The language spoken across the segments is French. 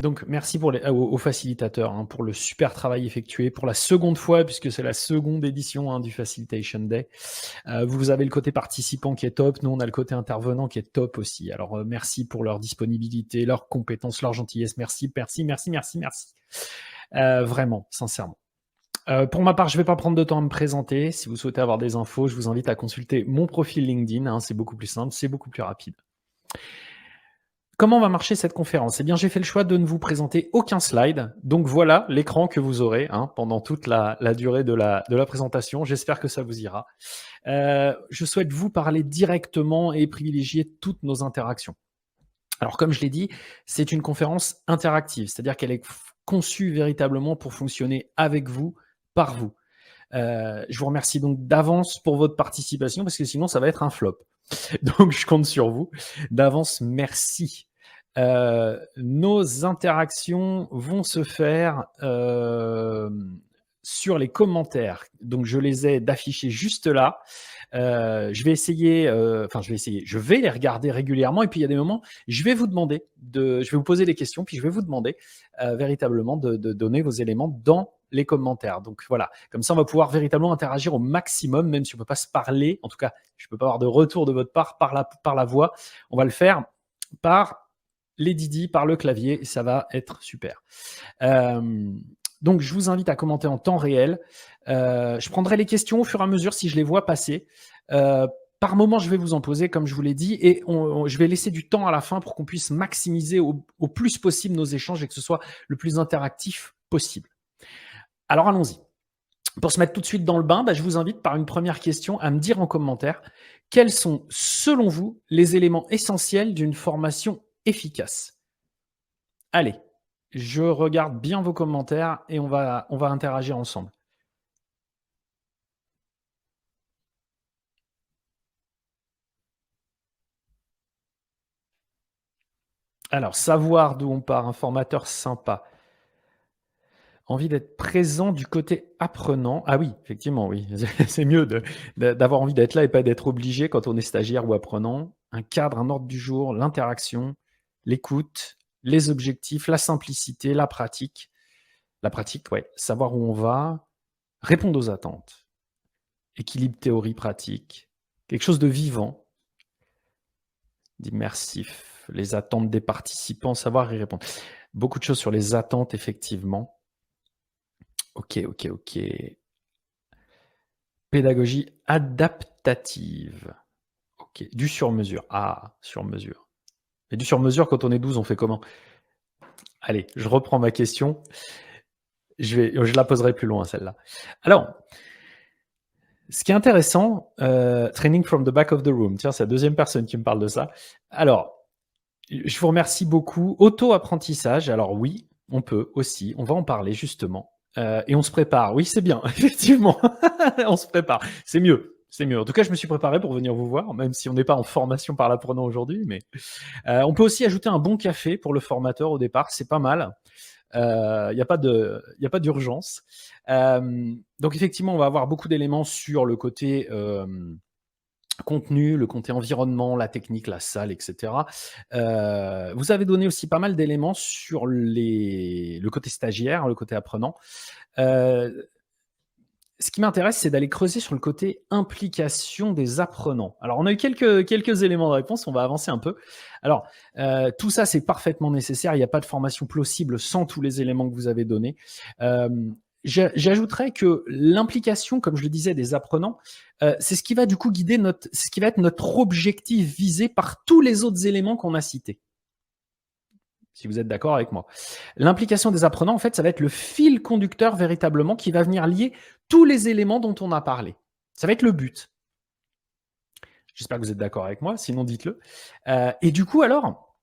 Donc merci pour aux facilitateurs, hein, pour le super travail effectué pour la seconde fois, puisque c'est la seconde édition, hein, du Facilitation Day. Vous avez le côté participant qui est top, nous on a le côté intervenant qui est top aussi. Alors merci pour leur disponibilité, leurs compétences, leur gentillesse. Merci, merci, merci, merci, merci. Vraiment, sincèrement. Pour ma part, je ne vais pas prendre de temps à me présenter. Si vous souhaitez avoir des infos, je vous invite à consulter mon profil LinkedIn, hein, c'est beaucoup plus simple, c'est beaucoup plus rapide. Comment va marcher cette conférence? Eh bien, j'ai fait le choix de ne vous présenter aucun slide. Donc voilà l'écran que vous aurez, hein, pendant toute la durée de la présentation. J'espère que ça vous ira. Je souhaite vous parler directement et privilégier toutes nos interactions. Alors, comme je l'ai dit, c'est une conférence interactive, c'est-à-dire qu'elle est conçue véritablement pour fonctionner avec vous, par vous. Je vous remercie donc d'avance pour votre participation parce que sinon ça va être un flop. Donc je compte sur vous. D'avance, merci. Nos interactions vont se faire sur les commentaires. Donc je les ai d'afficher juste là. Je vais essayer, je vais les regarder régulièrement et puis il y a des moments, je vais vous poser des questions, puis je vais vous demander véritablement de donner vos éléments dans les commentaires. Donc voilà, comme ça on va pouvoir véritablement interagir au maximum, même si on ne peut pas se parler. En tout cas, je ne peux pas avoir de retour de votre part par la voix. On va le faire par les Didi, par le clavier, et ça va être super. Donc je vous invite à commenter en temps réel. Je prendrai les questions au fur et à mesure si je les vois passer. Par moment, je vais vous en poser, comme je vous l'ai dit, et je vais laisser du temps à la fin pour qu'on puisse maximiser au plus possible nos échanges et que ce soit le plus interactif possible. Alors allons-y. Pour se mettre tout de suite dans le bain, je vous invite par une première question à me dire en commentaire quels sont, selon vous, les éléments essentiels d'une formation efficace. Allez, je regarde bien vos commentaires et on va interagir ensemble. Alors, savoir d'où on part, un formateur sympa. Envie d'être présent du côté apprenant. Ah oui, effectivement, oui. C'est mieux d'avoir envie d'être là et pas d'être obligé quand on est stagiaire ou apprenant. Un cadre, un ordre du jour, l'interaction, l'écoute, les objectifs, la simplicité, la pratique. La pratique, ouais. Savoir où on va, répondre aux attentes. Équilibre théorie-pratique. Quelque chose de vivant, d'immersif. Les attentes des participants, savoir y répondre. Beaucoup de choses sur les attentes, effectivement. Ok, ok, ok. Pédagogie adaptative. Ok. Du sur-mesure. Ah, sur-mesure. Et du sur-mesure, quand on est 12, on fait comment? Allez, je reprends ma question. Je la poserai plus loin, celle-là. Alors, ce qui est intéressant, training from the back of the room. Tiens, c'est la deuxième personne qui me parle de ça. Alors, je vous remercie beaucoup. Auto-apprentissage. Alors oui, on peut aussi. On va en parler justement. Et on se prépare. Oui, c'est bien. Effectivement, on se prépare. C'est mieux. C'est mieux. En tout cas, je me suis préparé pour venir vous voir, même si on n'est pas en formation par l'apprenant aujourd'hui. Mais on peut aussi ajouter un bon café pour le formateur au départ. C'est pas mal. Il n'y a pas d'urgence. Donc effectivement, on va avoir beaucoup d'éléments sur le côté contenu, le côté environnement, la technique, la salle, etc. Vous avez donné aussi pas mal d'éléments sur le côté stagiaire, le côté apprenant. Ce qui m'intéresse, c'est d'aller creuser sur le côté implication des apprenants. Alors, on a eu quelques éléments de réponse, on va avancer un peu. Alors, tout ça, c'est parfaitement nécessaire. Il n'y a pas de formation possible sans tous les éléments que vous avez donnés. J'ajouterais que l'implication, comme je le disais, des apprenants, c'est ce qui va du coup guider ce qui va être notre objectif visé par tous les autres éléments qu'on a cités. Si vous êtes d'accord avec moi. L'implication des apprenants, en fait, ça va être le fil conducteur véritablement qui va venir lier tous les éléments dont on a parlé. Ça va être le but. J'espère que vous êtes d'accord avec moi, sinon dites-le. Et du coup, alors,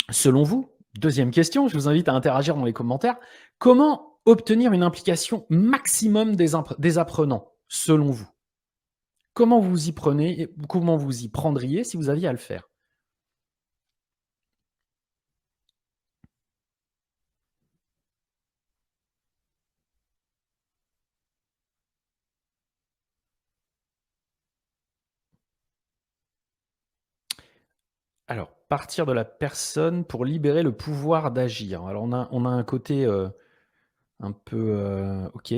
selon vous, deuxième question, je vous invite à interagir dans les commentaires, comment obtenir une implication maximum des apprenants, selon vous? Comment vous y prenez, comment vous y prendriez si vous aviez à le faire? Alors, partir de la personne pour libérer le pouvoir d'agir. Alors on a un côté, un peu, OK,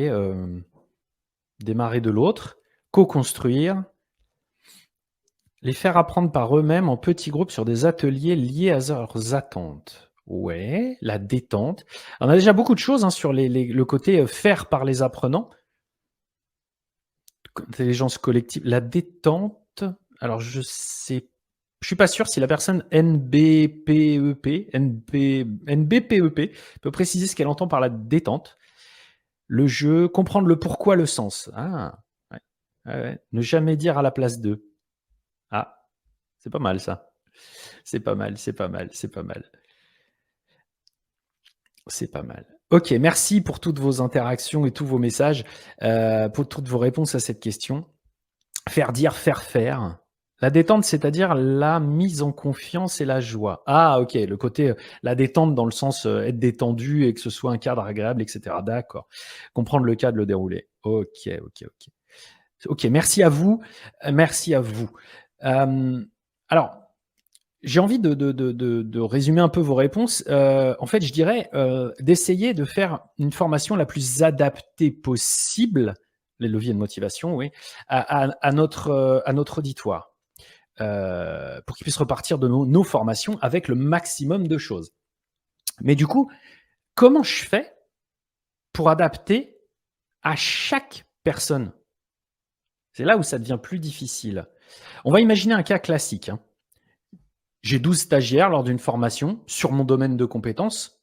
démarrer de l'autre, co-construire, les faire apprendre par eux-mêmes en petits groupes sur des ateliers liés à leurs attentes. Ouais, la détente. On a déjà beaucoup de choses, hein, sur le côté, faire par les apprenants. Intelligence collective, la détente, alors je suis pas sûr si la personne NBPEP peut préciser ce qu'elle entend par la détente. Le jeu, comprendre le pourquoi, le sens. Ah, ouais. Ouais, ouais. Ne jamais dire à la place d'eux. Ah, c'est pas mal ça. C'est pas mal, c'est pas mal, c'est pas mal. C'est pas mal. OK, merci pour toutes vos interactions et tous vos messages, pour toutes vos réponses à cette question. Faire dire, faire faire. La détente, c'est-à-dire la mise en confiance et la joie. Ah OK, le côté, la détente dans le sens, être détendu et que ce soit un cadre agréable et cetera. D'accord. Comprendre le cadre, le dérouler. OK, OK, OK. OK, merci à vous, merci à vous. Alors, j'ai envie de résumer un peu vos réponses. En fait, je dirais, d'essayer de faire une formation la plus adaptée possible, les leviers de motivation, oui, à notre auditoire, pour qu'ils puissent repartir de nos formations avec le maximum de choses. Mais du coup, comment je fais pour adapter à chaque personne? C'est là où ça devient plus difficile. On va imaginer un cas classique, hein. J'ai 12 stagiaires lors d'une formation sur mon domaine de compétences.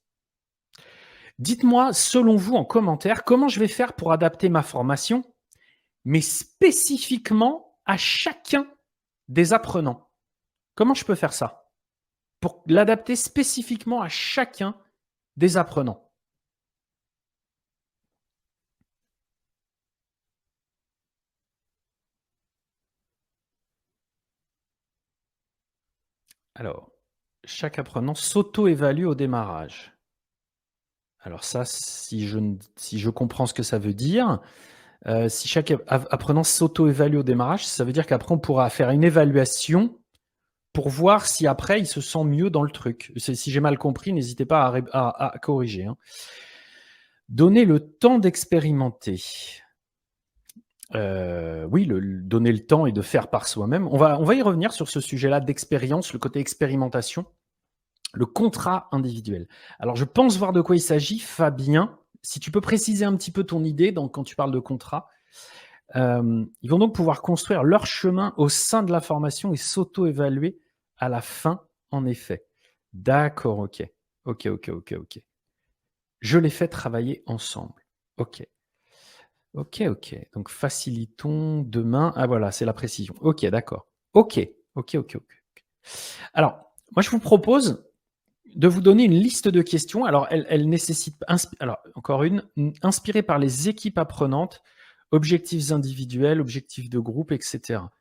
Dites-moi, selon vous, en commentaire, comment je vais faire pour adapter ma formation, mais spécifiquement à chacun des apprenants. Comment je peux faire ça? Pour l'adapter spécifiquement à chacun des apprenants. Alors, chaque apprenant s'auto-évalue au démarrage. Alors ça, si je comprends ce que ça veut dire, si chaque apprenant s'auto-évalue au démarrage, ça veut dire qu'après on pourra faire une évaluation pour voir si après il se sent mieux dans le truc. Si j'ai mal compris, n'hésitez pas à corriger, hein. Donner le temps d'expérimenter. Oui, donner le temps et de faire par soi-même. On va y revenir sur ce sujet-là d'expérience, le côté expérimentation, le contrat individuel. Alors je pense voir de quoi il s'agit. Fabien, si tu peux préciser un petit peu ton idée quand tu parles de contrat. Ils vont donc pouvoir construire leur chemin au sein de la formation et s'auto-évaluer à la fin, en effet. D'accord, OK. OK, OK, OK, OK. Je les fais travailler ensemble. OK. OK, OK. Donc facilitons demain. Ah voilà, c'est la précision. OK, d'accord. OK. OK, OK, OK. Alors, moi je vous propose de vous donner une liste de questions. Alors, elle nécessite alors encore inspirée par les équipes apprenantes, objectifs individuels, objectifs de groupe, et cetera.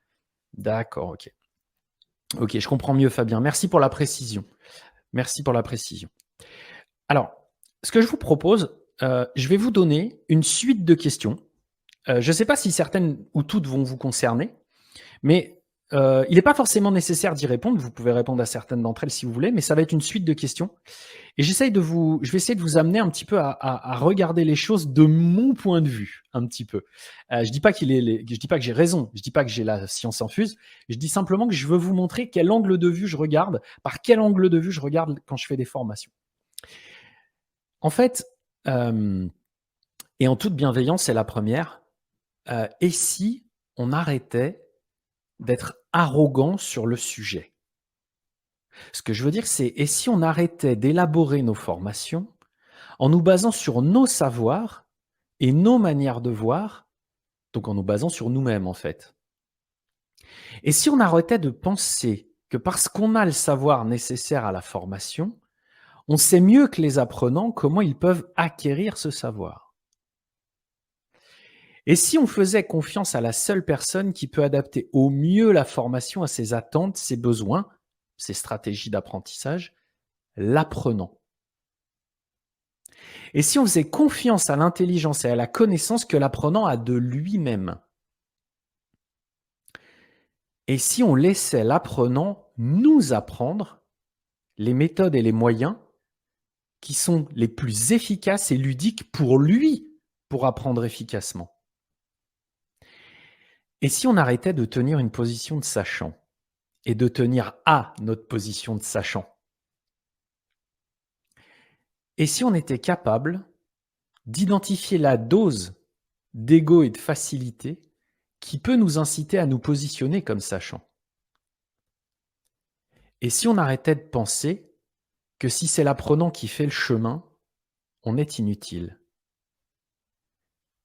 D'accord, OK. OK, je comprends mieux Fabien. Merci pour la précision. Merci pour la précision. Alors, ce que je vous propose, je vais vous donner une suite de questions. Je ne sais pas si certaines ou toutes vont vous concerner, mais il n'est pas forcément nécessaire d'y répondre. Vous pouvez répondre à certaines d'entre elles si vous voulez, mais ça va être une suite de questions. Et je vais essayer de vous amener un petit peu à regarder les choses de mon point de vue, un petit peu. Je dis pas je dis pas que j'ai raison, je dis pas que j'ai la science infuse. Je dis simplement que je veux vous montrer quel angle de vue je regarde, par quel angle de vue je regarde quand je fais des formations. En fait, et en toute bienveillance, c'est la première. Et si on arrêtait d'être arrogant sur le sujet? Ce que je veux dire, c'est et si on arrêtait d'élaborer nos formations en nous basant sur nos savoirs et nos manières de voir, donc en nous basant sur nous-mêmes en fait. Et si on arrêtait de penser que parce qu'on a le savoir nécessaire à la formation, on sait mieux que les apprenants comment ils peuvent acquérir ce savoir. Et si on faisait confiance à la seule personne qui peut adapter au mieux la formation à ses attentes, ses besoins, ses stratégies d'apprentissage, l'apprenant. Et si on faisait confiance à l'intelligence et à la connaissance que l'apprenant a de lui-même. Et si on laissait l'apprenant nous apprendre les méthodes et les moyens qui sont les plus efficaces et ludiques pour lui, pour apprendre efficacement? Et si on arrêtait de tenir une position de sachant et de tenir à notre position de sachant? Et si on était capable d'identifier la dose d'ego et de facilité qui peut nous inciter à nous positionner comme sachant? Et si on arrêtait de penser que si c'est l'apprenant qui fait le chemin, on est inutile?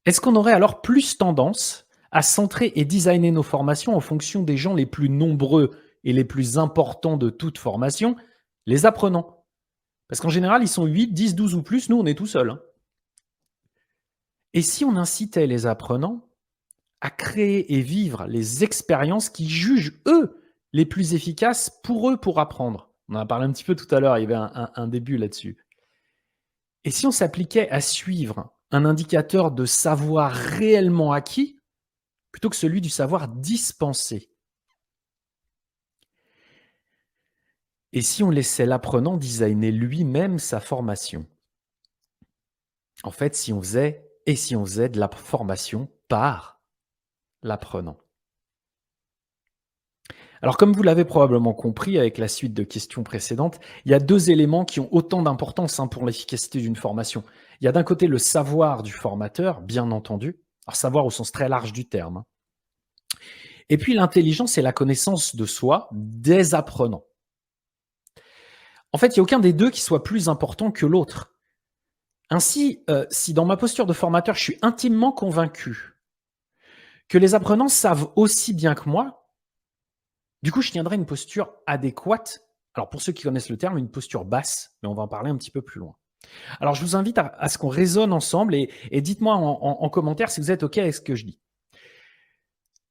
Est-ce qu'on aurait alors plus tendance à centrer et designer nos formations en fonction des gens les plus nombreux et les plus importants de toute formation, les apprenants? Parce qu'en général, ils sont 8, 10, 12 ou plus, nous on est tout seuls, hein. Et si on incitait les apprenants à créer et vivre les expériences qui jugent, eux, les plus efficaces pour eux, pour apprendre? On en a parlé un petit peu tout à l'heure, il y avait un début là-dessus. Et si on s'appliquait à suivre un indicateur de savoir réellement acquis, plutôt que celui du savoir dispensé? Et si on laissait l'apprenant designer lui-même sa formation? En fait, si on faisait de la formation par l'apprenant? Alors, comme vous l'avez probablement compris avec la suite de questions précédentes, il y a 2 éléments qui ont autant d'importance, hein, pour l'efficacité d'une formation. Il y a d'un côté le savoir du formateur, bien entendu, alors savoir au sens très large du terme, hein, et puis l'intelligence et la connaissance de soi des apprenants. En fait, il n'y a aucun des 2 qui soit plus important que l'autre. Ainsi, si dans ma posture de formateur, je suis intimement convaincu que les apprenants savent aussi bien que moi, du coup, je tiendrai une posture adéquate. Alors, pour ceux qui connaissent le terme, une posture basse, mais on va en parler un petit peu plus loin. Alors, je vous invite à ce qu'on raisonne ensemble et dites-moi en commentaire si vous êtes OK avec ce que je dis.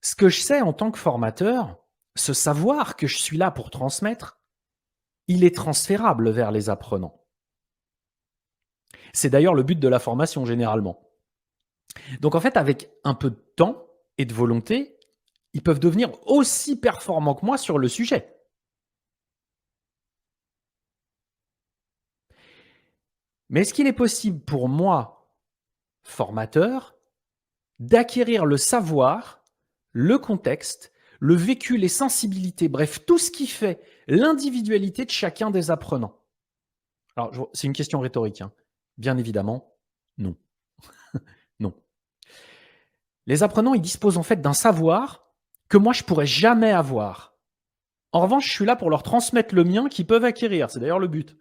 Ce que je sais en tant que formateur, ce savoir que je suis là pour transmettre, il est transférable vers les apprenants. C'est d'ailleurs le but de la formation généralement. Donc en fait, avec un peu de temps et de volonté, ils peuvent devenir aussi performants que moi sur le sujet. Mais est-ce qu'il est possible pour moi, formateur, d'acquérir le savoir, le contexte, le vécu, les sensibilités, bref, tout ce qui fait l'individualité de chacun des apprenants? Alors, c'est une question rhétorique, hein. Bien évidemment, non. Non. Les apprenants, ils disposent en fait d'un savoir que moi, je pourrais jamais avoir. En revanche, je suis là pour leur transmettre le mien qu'ils peuvent acquérir. C'est d'ailleurs le but.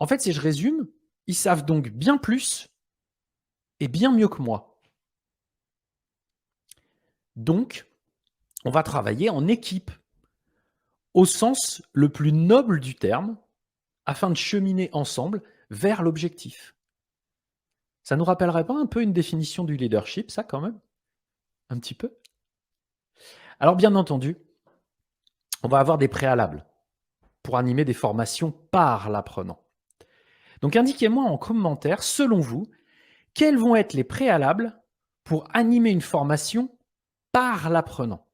En fait, si je résume, ils savent donc bien plus et bien mieux que moi. Donc, on va travailler en équipe, au sens le plus noble du terme, afin de cheminer ensemble vers l'objectif. Ça nous rappellerait pas un peu une définition du leadership, ça, quand même? Un petit peu? Alors, bien entendu, on va avoir des préalables pour animer des formations par l'apprenant. Donc, indiquez-moi en commentaire, selon vous, quels vont être les préalables pour animer une formation par l'apprenant?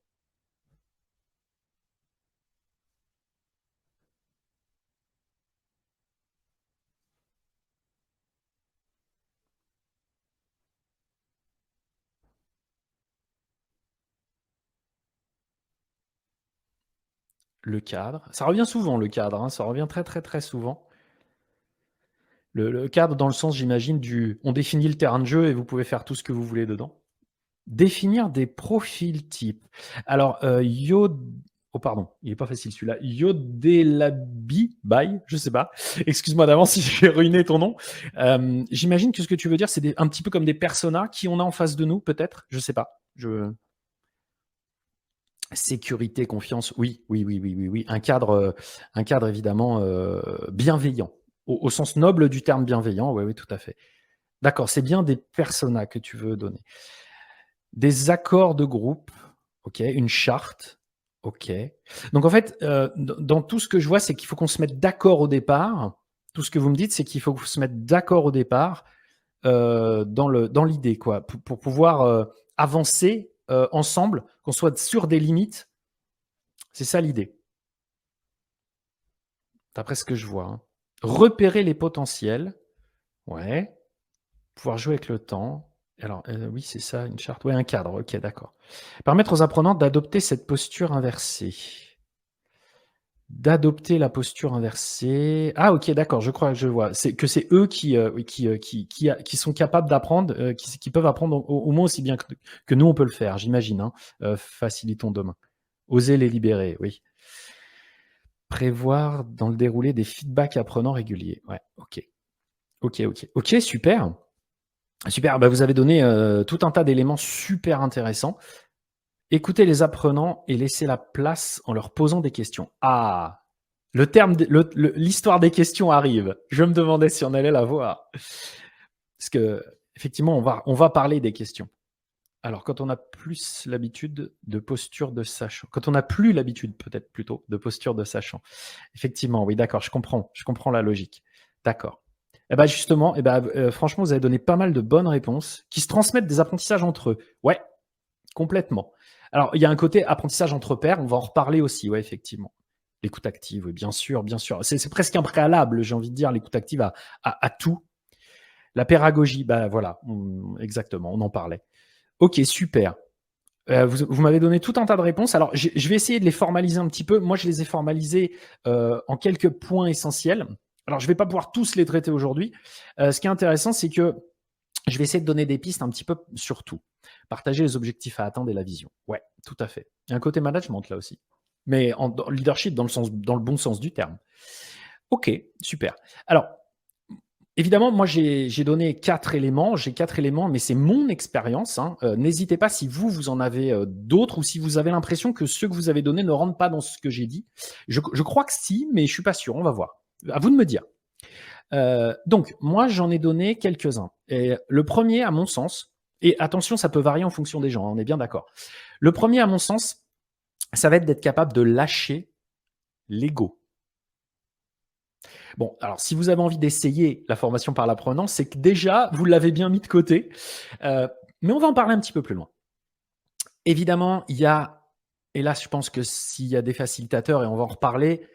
Le cadre, ça revient souvent le cadre, hein, ça revient très, très, très souvent. Le cadre dans le sens, j'imagine, du on définit le terrain de jeu et vous pouvez faire tout ce que vous voulez dedans. Définir des profils types. Alors, oh pardon, il est pas facile celui-là. Yodelabi Bye, je sais pas. Excuse-moi d'avance si j'ai ruiné ton nom. J'imagine que ce que tu veux dire, c'est un petit peu comme des personas qui on a en face de nous, peut-être? Je sais pas. Sécurité, confiance, oui, oui, oui, oui, oui, oui. Un cadre évidemment, bienveillant. Au sens noble du terme bienveillant, oui, oui, tout à fait. D'accord, c'est bien des personas que tu veux donner. Des accords de groupe, OK, une charte, OK. Donc en fait, dans tout ce que je vois, c'est qu'il faut qu'on se mette d'accord au départ. Tout ce que vous me dites, c'est qu'il faut qu'on se mette d'accord au départ, dans l'idée quoi, pour pouvoir, avancer, ensemble, qu'on soit sur des limites. C'est ça l'idée. D'après ce que je vois, hein. Repérer les potentiels. Ouais. Pouvoir jouer avec le temps. Alors, oui, c'est ça, une charte. Ouais, un cadre. OK, d'accord. Permettre aux apprenants d'adopter cette posture inversée. D'adopter la posture inversée. Ah OK, d'accord, je crois que je vois. C'est eux oui, qui sont capables d'apprendre, qui peuvent apprendre au moins aussi bien que nous, on peut le faire, j'imagine, hein. Facilitons demain. Oser les libérer, oui. Prévoir dans le déroulé des feedbacks apprenants réguliers. Ouais, OK. OK, OK. OK, super. Super, bah, vous avez donné, tout un tas d'éléments super intéressants. Écoutez les apprenants et laissez la place en leur posant des questions. Ah! Le terme d le l'histoire des questions arrive. Je me demandais si on allait la voir. Parce qu'effectivement, on va parler des questions. Alors quand on a plus l'habitude de posture de sachant, quand on n'a plus l'habitude peut-être plutôt de posture de sachant. Effectivement, oui, d'accord, je comprends la logique. D'accord. Et bah, justement, et bah, franchement, vous avez donné pas mal de bonnes réponses qui se transmettent des apprentissages entre eux. Ouais, complètement. Alors, il y a un côté apprentissage entre pairs, on va en reparler aussi, ouais, effectivement. L'écoute active, oui, bien sûr, bien sûr. C'est presque un préalable, j'ai envie de dire, l'écoute active à tout. La pédagogie, bah voilà, exactement, on en parlait. Ok, super. Vous m'avez donné tout un tas de réponses. Alors, je vais essayer de les formaliser un petit peu. Moi, je les ai formalisées en quelques points essentiels. Alors, je ne vais pas pouvoir tous les traiter aujourd'hui. Ce qui est intéressant, c'est que je vais essayer de donner des pistes un petit peu sur tout. Partager les objectifs à atteindre et la vision. Ouais, tout à fait. Il y a un côté management là aussi. Mais dans leadership dans le bon sens du terme. Ok, super. Alors, évidemment, moi j'ai donné 4 éléments. J'ai 4 éléments, mais c'est mon expérience, hein. N'hésitez pas si vous en avez d'autres ou si vous avez l'impression que ceux que vous avez donnés ne rentrent pas dans ce que j'ai dit. Je crois que si, mais je suis pas sûr. On va voir. À vous de me dire. Donc, moi, j'en ai donné quelques-uns. Et le premier, à mon sens, et attention, ça peut varier en fonction des gens, hein, on est bien d'accord. Le premier, à mon sens, ça va être d'être capable de lâcher l'ego. Bon, alors si vous avez envie d'essayer la formation par l'apprenant, c'est que déjà, vous l'avez bien mis de côté. Mais on va en parler un petit peu plus loin. Évidemment, il y a, et là, je pense que s'il y a des facilitateurs, et on va en reparler,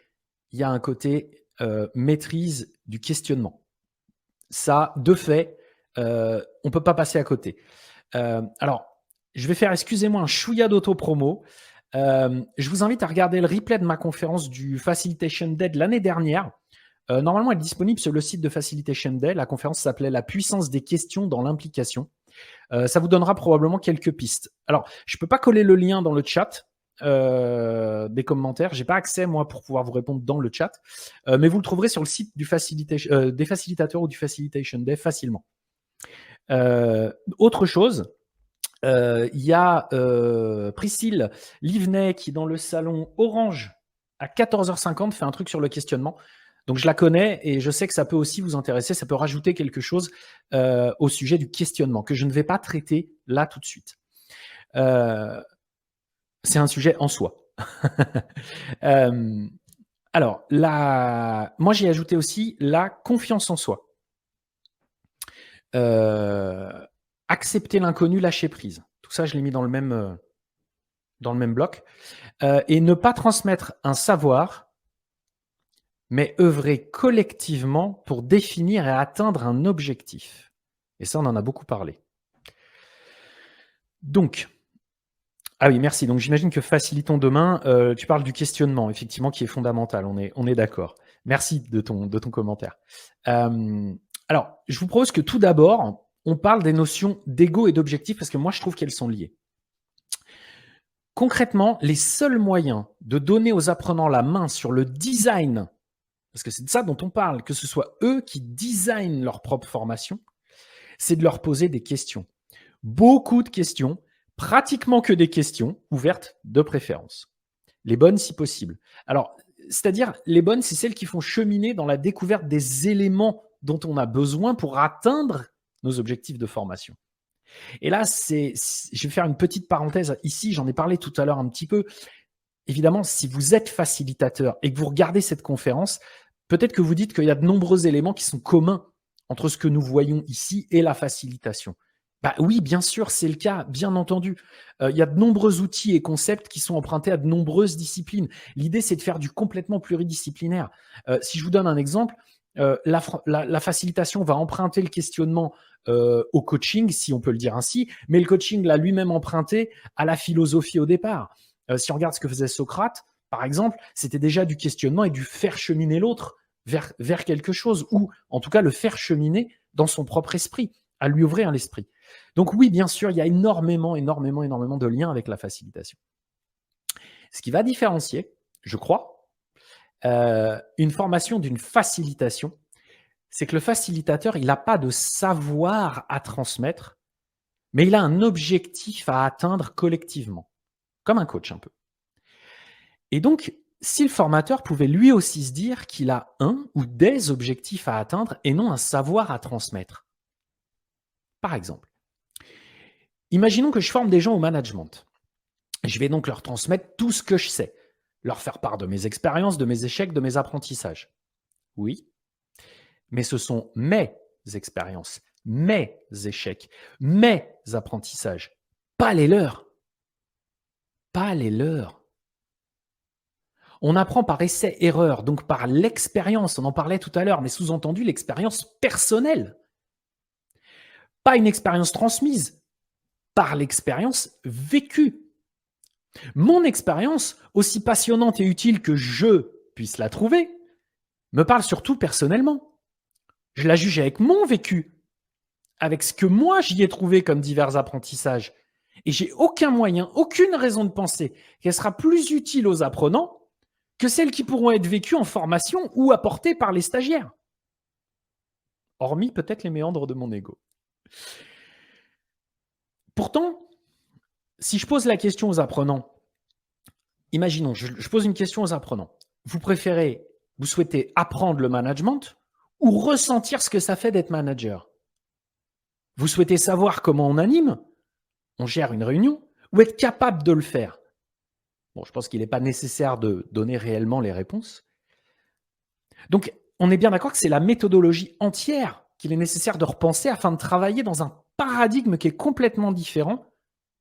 il y a un côté maîtrise du questionnement. Ça, de fait, on ne peut pas passer à côté. Alors, je vais faire, excusez-moi, un chouïa d'auto-promo. Je vous invite à regarder le replay de ma conférence du Facilitation Day de l'année dernière. Normalement, elle est disponible sur le site de Facilitation Day. La conférence s'appelait « La puissance des questions dans l'implication ». Ça vous donnera probablement quelques pistes. Alors, je ne peux pas coller le lien dans le chat des commentaires. Je n'ai pas accès, moi, pour pouvoir vous répondre dans le chat. Mais vous le trouverez sur le site des facilitateurs ou du Facilitation Day facilement. Autre chose, il y a Priscille Livnet qui, dans le salon Orange, à 14h50, fait un truc sur le questionnement. Donc, je la connais et je sais que ça peut aussi vous intéresser. Ça peut rajouter quelque chose au sujet du questionnement que je ne vais pas traiter là tout de suite. C'est un sujet en soi. Alors, moi, j'ai ajouté aussi la confiance en soi. Accepter l'inconnu, lâcher prise. Tout ça, je l'ai mis dans le même bloc. Et ne pas transmettre un savoir, mais œuvrer collectivement pour définir et atteindre un objectif. Et ça, on en a beaucoup parlé. Donc, ah oui, merci. Donc, j'imagine que facilitons demain, tu parles du questionnement, effectivement, qui est fondamental. On est d'accord. Merci de ton commentaire. Alors, je vous propose que tout d'abord, on parle des notions d'ego et d'objectif parce que moi, je trouve qu'elles sont liées. Concrètement, les seuls moyens de donner aux apprenants la main sur le design, parce que c'est de ça dont on parle, que ce soit eux qui designent leur propre formation, c'est de leur poser des questions. Beaucoup de questions, pratiquement que des questions ouvertes de préférence. Les bonnes si possible. Alors, c'est-à-dire, les bonnes, c'est celles qui font cheminer dans la découverte des éléments dont on a besoin pour atteindre nos objectifs de formation. Et là, je vais faire une petite parenthèse ici, j'en ai parlé tout à l'heure un petit peu. Évidemment, si vous êtes facilitateur et que vous regardez cette conférence, peut-être que vous dites qu'il y a de nombreux éléments qui sont communs entre ce que nous voyons ici et la facilitation. Bah oui, bien sûr, c'est le cas, bien entendu. Il y a de nombreux outils et concepts qui sont empruntés à de nombreuses disciplines. L'idée, c'est de faire du complètement pluridisciplinaire. Si je vous donne un exemple, la facilitation va emprunter le questionnement, au coaching, si on peut le dire ainsi, mais le coaching l'a lui-même emprunté à la philosophie au départ. Si on regarde ce que faisait Socrate, par exemple, c'était déjà du questionnement et du faire cheminer l'autre vers quelque chose ou, en tout cas, le faire cheminer dans son propre esprit, à lui ouvrir l'esprit. Donc oui, bien sûr, il y a énormément, énormément, énormément de liens avec la facilitation. Ce qui va différencier, je crois, une formation d'une facilitation, c'est que le facilitateur, il n'a pas de savoir à transmettre, mais il a un objectif à atteindre collectivement, comme un coach un peu. Et donc, si le formateur pouvait lui aussi se dire qu'il a un ou des objectifs à atteindre et non un savoir à transmettre. Par exemple, imaginons que je forme des gens au management. Je vais donc leur transmettre tout ce que je sais, leur faire part de mes expériences, de mes échecs, de mes apprentissages. Oui, mais ce sont mes expériences, mes échecs, mes apprentissages, pas les leurs. Pas les leurs. On apprend par essai-erreur, donc par l'expérience, on en parlait tout à l'heure, mais sous-entendu l'expérience personnelle. Pas une expérience transmise, par l'expérience vécue. Mon expérience, aussi passionnante et utile que je puisse la trouver, me parle surtout personnellement. Je la juge avec mon vécu, avec ce que moi j'y ai trouvé comme divers apprentissages. Et j'ai aucun moyen, aucune raison de penser qu'elle sera plus utile aux apprenants que celles qui pourront être vécues en formation ou apportées par les stagiaires. Hormis peut-être les méandres de mon ego. Pourtant, si je pose la question aux apprenants, imaginons, je pose une question aux apprenants. Vous souhaitez apprendre le management ou ressentir ce que ça fait d'être manager? Vous souhaitez savoir comment on anime, on gère une réunion, ou être capable de le faire? Bon, je pense qu'il n'est pas nécessaire de donner réellement les réponses. Donc, on est bien d'accord que c'est la méthodologie entière qu'il est nécessaire de repenser afin de travailler dans un paradigme qui est complètement différent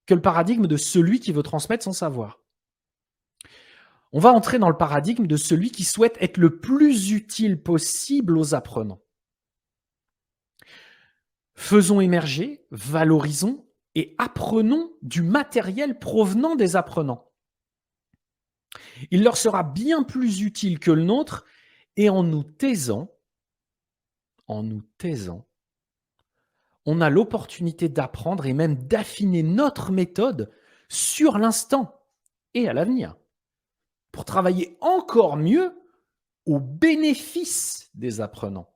que le paradigme de celui qui veut transmettre son savoir. On va entrer dans le paradigme de celui qui souhaite être le plus utile possible aux apprenants. Faisons émerger, valorisons et apprenons du matériel provenant des apprenants. Il leur sera bien plus utile que le nôtre et en nous taisant, on a l'opportunité d'apprendre et même d'affiner notre méthode sur l'instant et à l'avenir pour travailler encore mieux au bénéfice des apprenants.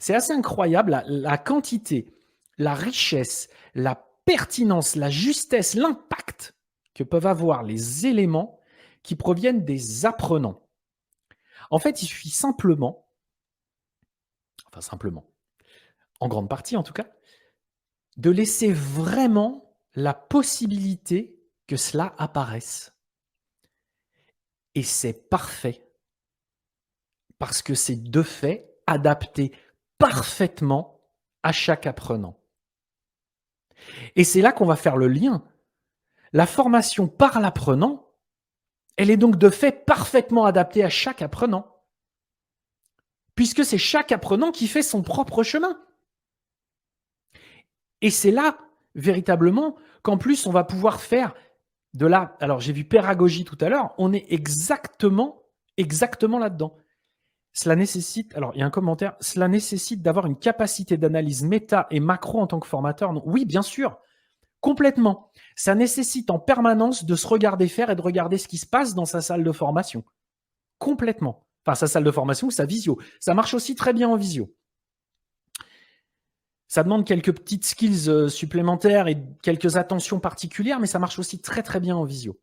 C'est assez incroyable la quantité, la richesse, la pertinence, la justesse, l'impact que peuvent avoir les éléments qui proviennent des apprenants. En fait, il suffit simplement, en grande partie en tout cas, de laisser vraiment la possibilité que cela apparaisse. Et c'est parfait, parce que c'est de fait adapté parfaitement à chaque apprenant. Et c'est là qu'on va faire le lien. La formation par l'apprenant, elle est donc de fait parfaitement adaptée à chaque apprenant, puisque c'est chaque apprenant qui fait son propre chemin. Et c'est là, véritablement, qu'en plus, on va pouvoir faire de la... Alors, j'ai vu pédagogie tout à l'heure, on est exactement là-dedans. Cela nécessite, alors il y a un commentaire, cela nécessite d'avoir une capacité d'analyse méta et macro en tant que formateur. Non, oui, bien sûr, complètement. Ça nécessite en permanence de se regarder faire et de regarder ce qui se passe dans sa salle de formation. Complètement. Enfin, sa salle de formation ou sa visio. Ça marche aussi très bien en visio. Ça demande quelques petites skills supplémentaires et quelques attentions particulières, mais ça marche aussi très très bien en visio.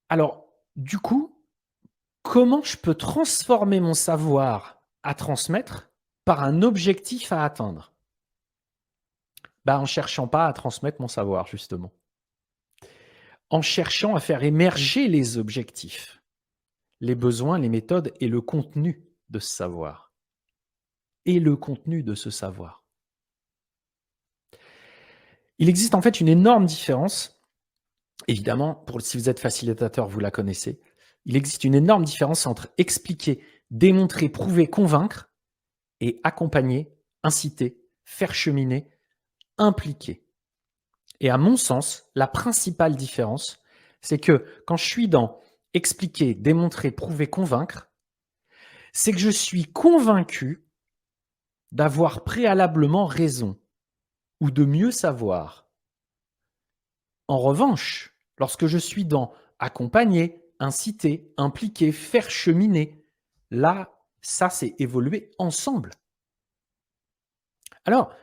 Alors, du coup, comment je peux transformer mon savoir à transmettre par un objectif à atteindre? En ne cherchant pas à transmettre mon savoir, justement. En cherchant à faire émerger les objectifs, les besoins, les méthodes et le contenu de ce savoir. et le contenu de ce savoir. Il existe en fait une énorme différence, évidemment, si vous êtes facilitateur, vous la connaissez. Il existe une énorme différence entre expliquer, démontrer, prouver, convaincre et accompagner, inciter, faire cheminer, impliquer. Et à mon sens, la principale différence, c'est que quand je suis dans expliquer, démontrer, prouver, convaincre, c'est que je suis convaincu d'avoir préalablement raison ou de mieux savoir. En revanche, lorsque je suis dans accompagner, inciter, impliquer, faire cheminer, là, ça, c'est évoluer ensemble. Alors,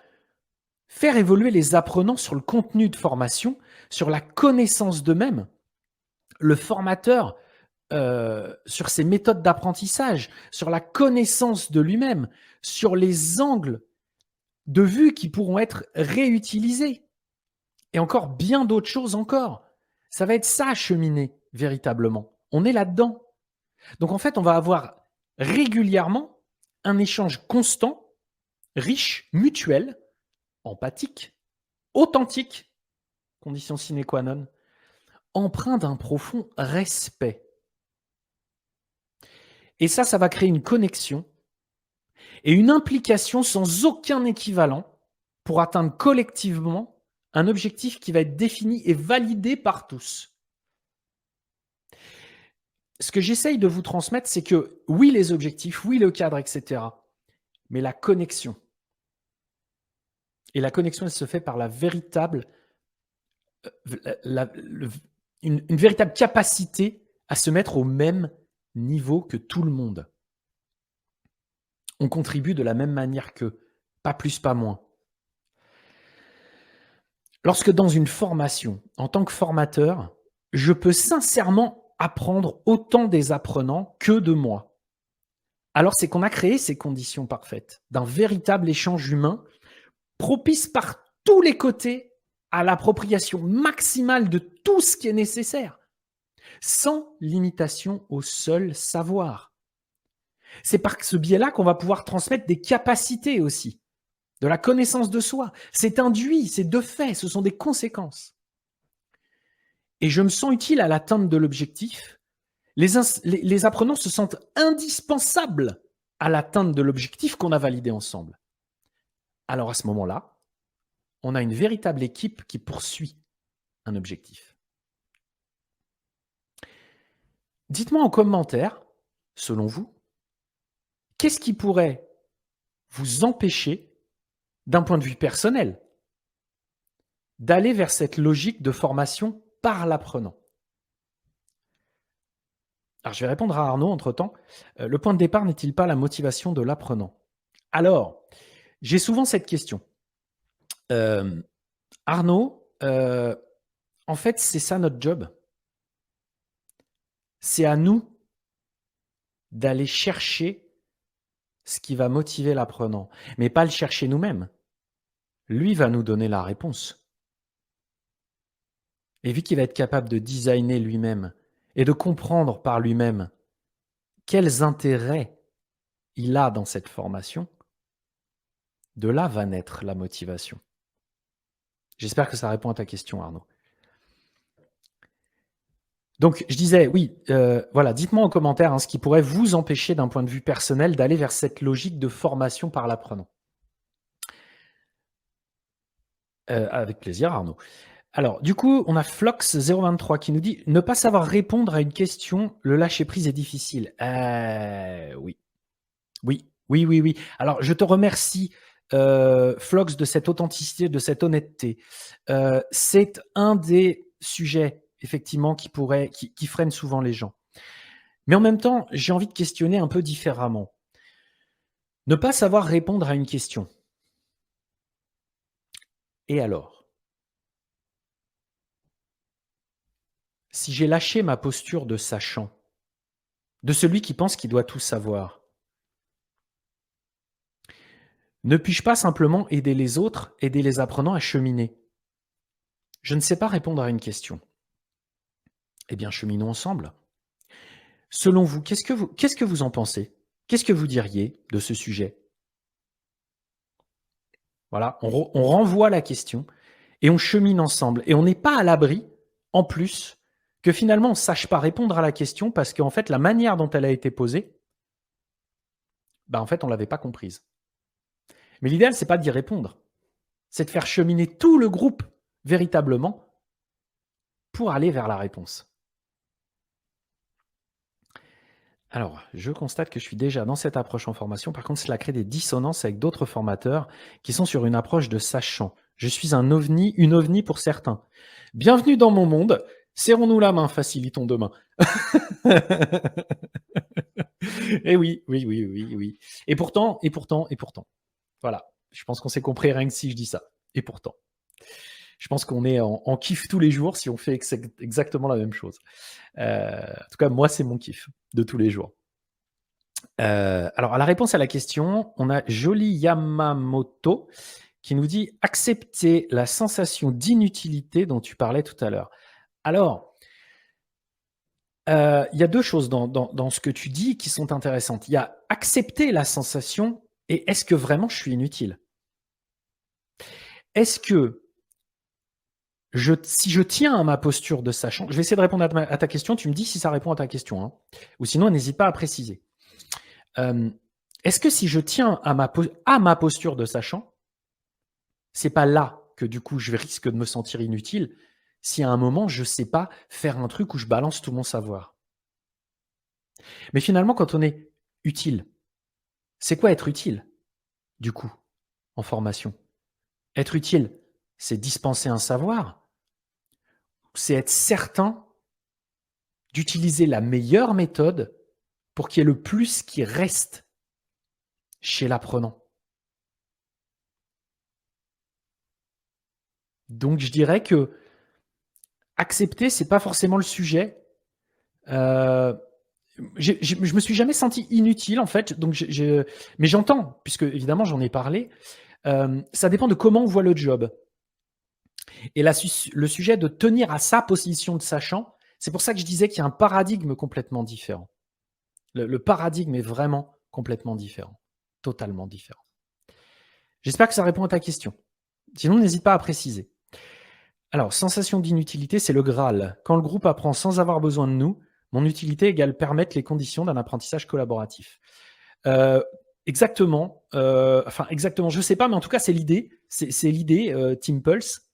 faire évoluer les apprenants sur le contenu de formation, sur la connaissance d'eux-mêmes, le formateur sur ses méthodes d'apprentissage, sur la connaissance de lui-même, sur les angles de vue qui pourront être réutilisés et encore bien d'autres choses encore. Ça va être ça, cheminer véritablement. On est là-dedans. Donc en fait, on va avoir régulièrement un échange constant, riche, mutuel, empathique, authentique, condition sine qua non, empreint d'un profond respect. Et ça va créer une connexion et une implication sans aucun équivalent pour atteindre collectivement un objectif qui va être défini et validé par tous. Ce que j'essaye de vous transmettre, c'est que oui, les objectifs, oui, le cadre, etc., mais la connexion. Et la connexion, elle se fait par la véritable, une véritable capacité à se mettre au même niveau que tout le monde. On contribue de la même manière qu'eux, pas plus, pas moins. Lorsque dans une formation, en tant que formateur, je peux sincèrement apprendre autant des apprenants que de moi, alors c'est qu'on a créé ces conditions parfaites d'un véritable échange humain propice par tous les côtés à l'appropriation maximale de tout ce qui est nécessaire, sans limitation au seul savoir. C'est par ce biais-là qu'on va pouvoir transmettre des capacités aussi, de la connaissance de soi. C'est induit, c'est de fait, ce sont des conséquences. Et je me sens utile à l'atteinte de l'objectif. Les apprenants se sentent indispensables à l'atteinte de l'objectif qu'on a validé ensemble. Alors à ce moment-là, on a une véritable équipe qui poursuit un objectif. Dites-moi en commentaire, selon vous, qu'est-ce qui pourrait vous empêcher, d'un point de vue personnel, d'aller vers cette logique de formation par l'apprenant? Alors, je vais répondre à Arnaud entre-temps. Le point de départ n'est-il pas la motivation de l'apprenant? Alors, j'ai souvent cette question. Arnaud, en fait, c'est ça notre job. C'est à nous d'aller chercher ce qui va motiver l'apprenant, mais pas le chercher nous-mêmes. Lui va nous donner la réponse. Et vu qu'il va être capable de designer lui-même et de comprendre par lui-même quels intérêts il a dans cette formation, de là va naître la motivation. J'espère que ça répond à ta question, Arnaud. Donc, je disais, oui, voilà, dites-moi en commentaire ce qui pourrait vous empêcher d'un point de vue personnel d'aller vers cette logique de formation par l'apprenant. Avec plaisir, Arnaud. Alors, du coup, on a Flox023 qui nous dit « Ne pas savoir répondre à une question, le lâcher-prise est difficile. » Oui. Oui. Alors, je te remercie, Flox, de cette authenticité, de cette honnêteté. C'est un des sujets, effectivement, qui freine souvent les gens. Mais en même temps, j'ai envie de questionner un peu différemment. Ne pas savoir répondre à une question. Et alors? Si j'ai lâché ma posture de sachant, de celui qui pense qu'il doit tout savoir, ne puis-je pas simplement aider les autres, aider les apprenants à cheminer? Je ne sais pas répondre à une question. Eh bien, cheminons ensemble. Selon vous, qu'est-ce que vous en pensez? Qu'est-ce que vous diriez de ce sujet? Voilà, on renvoie la question et on chemine ensemble. Et on n'est pas à l'abri, en plus, que finalement on ne sache pas répondre à la question parce qu'en fait, la manière dont elle a été posée, en fait, on ne l'avait pas comprise. Mais l'idéal, c'est pas d'y répondre, c'est de faire cheminer tout le groupe véritablement pour aller vers la réponse. Alors, je constate que je suis déjà dans cette approche en formation. Par contre, cela crée des dissonances avec d'autres formateurs qui sont sur une approche de sachant. Je suis un ovni, une ovni pour certains. Bienvenue dans mon monde. Serrons-nous la main, facilitons demain. Et oui, oui, oui, oui, oui. Et pourtant, et pourtant, et pourtant. Voilà. Je pense qu'on s'est compris rien que si je dis ça. Et pourtant. Je pense qu'on est en kiff tous les jours si on fait exactement la même chose. En tout cas, moi, c'est mon kiff de tous les jours. Alors, à la réponse à la question, on a Joli Yamamoto qui nous dit accepter la sensation d'inutilité dont tu parlais tout à l'heure. Alors, il y a deux choses dans ce que tu dis qui sont intéressantes. Il y a accepter la sensation et est-ce que vraiment je suis inutile? Est-ce que si je tiens à ma posture de sachant, je vais essayer de répondre à ta question, tu me dis si ça répond à ta question, hein, ou sinon n'hésite pas à préciser. Est-ce que si je tiens à ma posture de sachant, c'est pas là que du coup je risque de me sentir inutile si à un moment je sais pas faire un truc où je balance tout mon savoir. Mais finalement, quand on est utile, c'est quoi être utile du coup en formation? Être utile, c'est dispenser un savoir, c'est être certain d'utiliser la meilleure méthode pour qu'il y ait le plus qui reste chez l'apprenant. Donc je dirais que accepter, c'est pas forcément le sujet. Je me suis jamais senti inutile en fait, donc mais j'entends, puisque évidemment j'en ai parlé. Ça dépend de comment on voit le job. Et le sujet de tenir à sa position de sachant, c'est pour ça que je disais qu'il y a un paradigme complètement différent. Le paradigme est vraiment complètement différent, totalement différent. J'espère que ça répond à ta question. Sinon, n'hésite pas à préciser. Alors, sensation d'inutilité, c'est le Graal. Quand le groupe apprend sans avoir besoin de nous, mon utilité égale permettre les conditions d'un apprentissage collaboratif. Exactement. Exactement. Je ne sais pas, mais en tout cas, c'est l'idée. C'est l'idée, Team Pulse.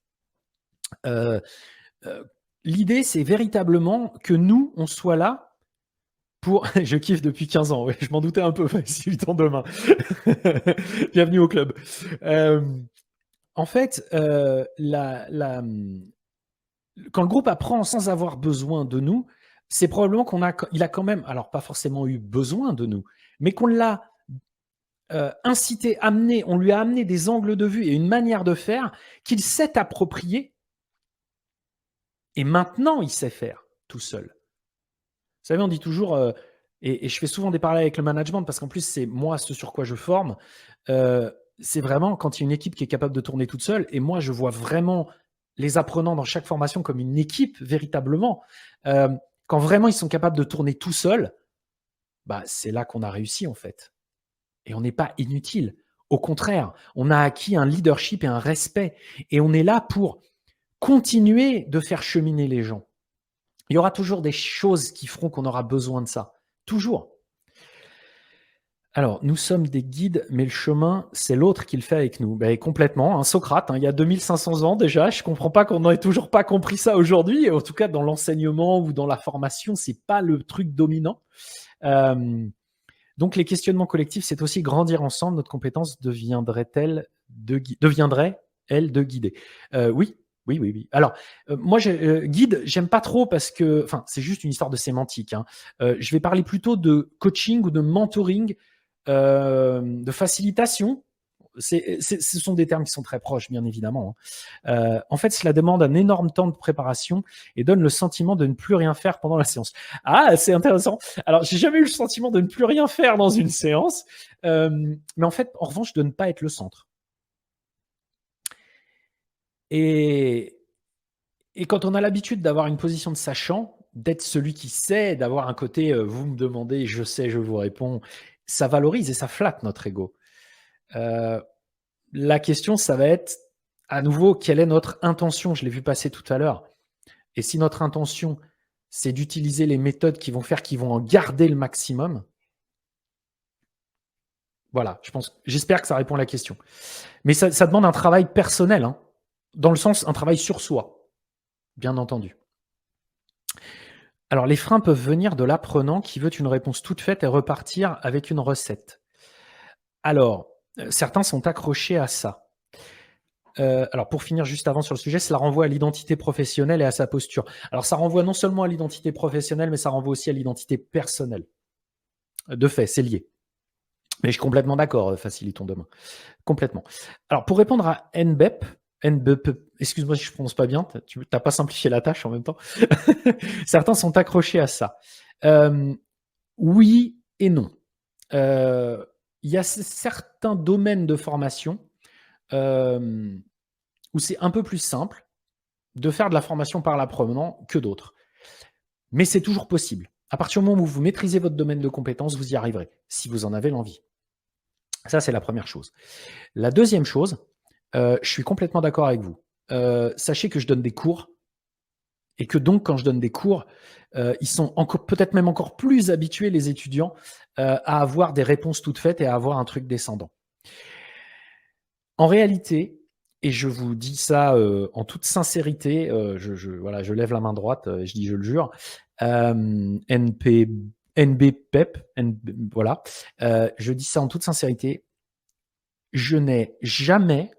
L'idée, c'est véritablement que nous, on soit là pour. Je kiffe depuis 15 ans. Ouais, je m'en doutais un peu. Si le temps demain. Bienvenue au club. En fait, quand le groupe apprend sans avoir besoin de nous, c'est probablement il a quand même, alors pas forcément eu besoin de nous, mais qu'on l'a incité, amené, on lui a amené des angles de vue et une manière de faire qu'il s'est approprié. Et maintenant, il sait faire tout seul. Vous savez, on dit toujours, et je fais souvent des parallèles avec le management parce qu'en plus, c'est moi ce sur quoi je forme. C'est vraiment quand il y a une équipe qui est capable de tourner toute seule, et moi, je vois vraiment les apprenants dans chaque formation comme une équipe véritablement. Quand vraiment ils sont capables de tourner tout seuls, c'est là qu'on a réussi en fait. Et on n'est pas inutile. Au contraire, on a acquis un leadership et un respect. Et on est là pour continuer de faire cheminer les gens. Il y aura toujours des choses qui feront qu'on aura besoin de ça. Toujours. Alors, nous sommes des guides, mais le chemin, c'est l'autre qui le fait avec nous. Complètement. Socrate, il y a 2500 ans déjà. Je ne comprends pas qu'on n'ait toujours pas compris ça aujourd'hui. En tout cas, dans l'enseignement ou dans la formation, ce n'est pas le truc dominant. Donc, les questionnements collectifs, c'est aussi grandir ensemble. Notre compétence deviendrait-elle de guider? Oui. Oui. Alors, moi, guide, j'aime pas trop parce que, c'est juste une histoire de sémantique. Je vais parler plutôt de coaching ou de mentoring, de facilitation. Ce sont des termes qui sont très proches, bien évidemment. En fait, cela demande un énorme temps de préparation et donne le sentiment de ne plus rien faire pendant la séance. Ah, c'est intéressant. Alors, j'ai jamais eu le sentiment de ne plus rien faire dans une séance, mais en fait, en revanche, de ne pas être le centre. Et quand on a l'habitude d'avoir une position de sachant, d'être celui qui sait, d'avoir un côté, vous me demandez, je sais, je vous réponds, ça valorise et ça flatte notre ego. la question, ça va être, à nouveau, quelle est notre intention? Je l'ai vu passer tout à l'heure. Et si notre intention, c'est d'utiliser les méthodes qui vont faire qu'ils vont en garder le maximum, voilà, j'espère que ça répond à la question. Mais ça demande un travail personnel, hein, dans le sens, un travail sur soi, bien entendu. Alors, les freins peuvent venir de l'apprenant qui veut une réponse toute faite et repartir avec une recette. Alors, certains sont accrochés à ça. Alors, pour finir juste avant sur le sujet, cela renvoie à l'identité professionnelle et à sa posture. Alors, ça renvoie non seulement à l'identité professionnelle, mais ça renvoie aussi à l'identité personnelle. De fait, c'est lié. Mais je suis complètement d'accord, facilitons demain. Complètement. Alors, pour répondre à NBEP, excuse-moi si je ne prononce pas bien, tu n'as pas simplifié la tâche en même temps. Certains sont accrochés à ça. Oui et non. Il y a certains domaines de formation où c'est un peu plus simple de faire de la formation par l'apprenant que d'autres. Mais c'est toujours possible. À partir du moment où vous maîtrisez votre domaine de compétences, vous y arriverez, si vous en avez l'envie. Ça, c'est la première chose. La deuxième chose, je suis complètement d'accord avec vous. Sachez que je donne des cours et que donc, quand je donne des cours, ils sont peut-être même encore plus habitués, les étudiants, à avoir des réponses toutes faites et à avoir un truc descendant. En réalité, et je vous dis ça en toute sincérité, je lève la main droite, je dis je le jure, NBPEP, voilà, je dis ça en toute sincérité, je n'ai jamais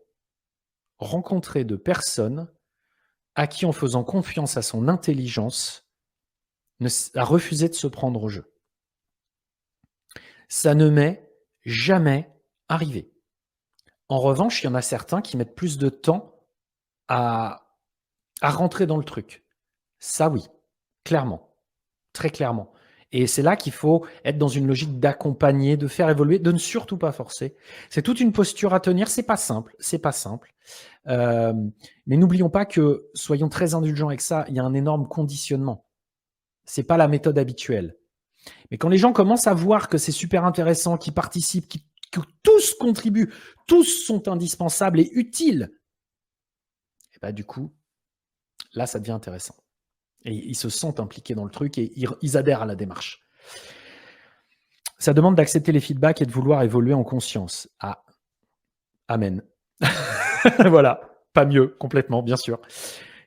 rencontré de personne à qui, en faisant confiance à son intelligence, a refusé de se prendre au jeu. Ça ne m'est jamais arrivé. En revanche, il y en a certains qui mettent plus de temps à rentrer dans le truc. Ça, oui, clairement, très clairement. Et c'est là qu'il faut être dans une logique d'accompagner, de faire évoluer, de ne surtout pas forcer. C'est toute une posture à tenir. C'est pas simple, c'est pas simple. Mais n'oublions pas que, soyons très indulgents avec ça, il y a un énorme conditionnement. C'est pas la méthode habituelle. Mais quand les gens commencent à voir que c'est super intéressant, qu'ils participent, que tous contribuent, tous sont indispensables et utiles, et bah du coup, là, ça devient intéressant. Et ils se sentent impliqués dans le truc et ils adhèrent à la démarche. Ça demande d'accepter les feedbacks et de vouloir évoluer en conscience. Ah, amen. Voilà, pas mieux, complètement, bien sûr.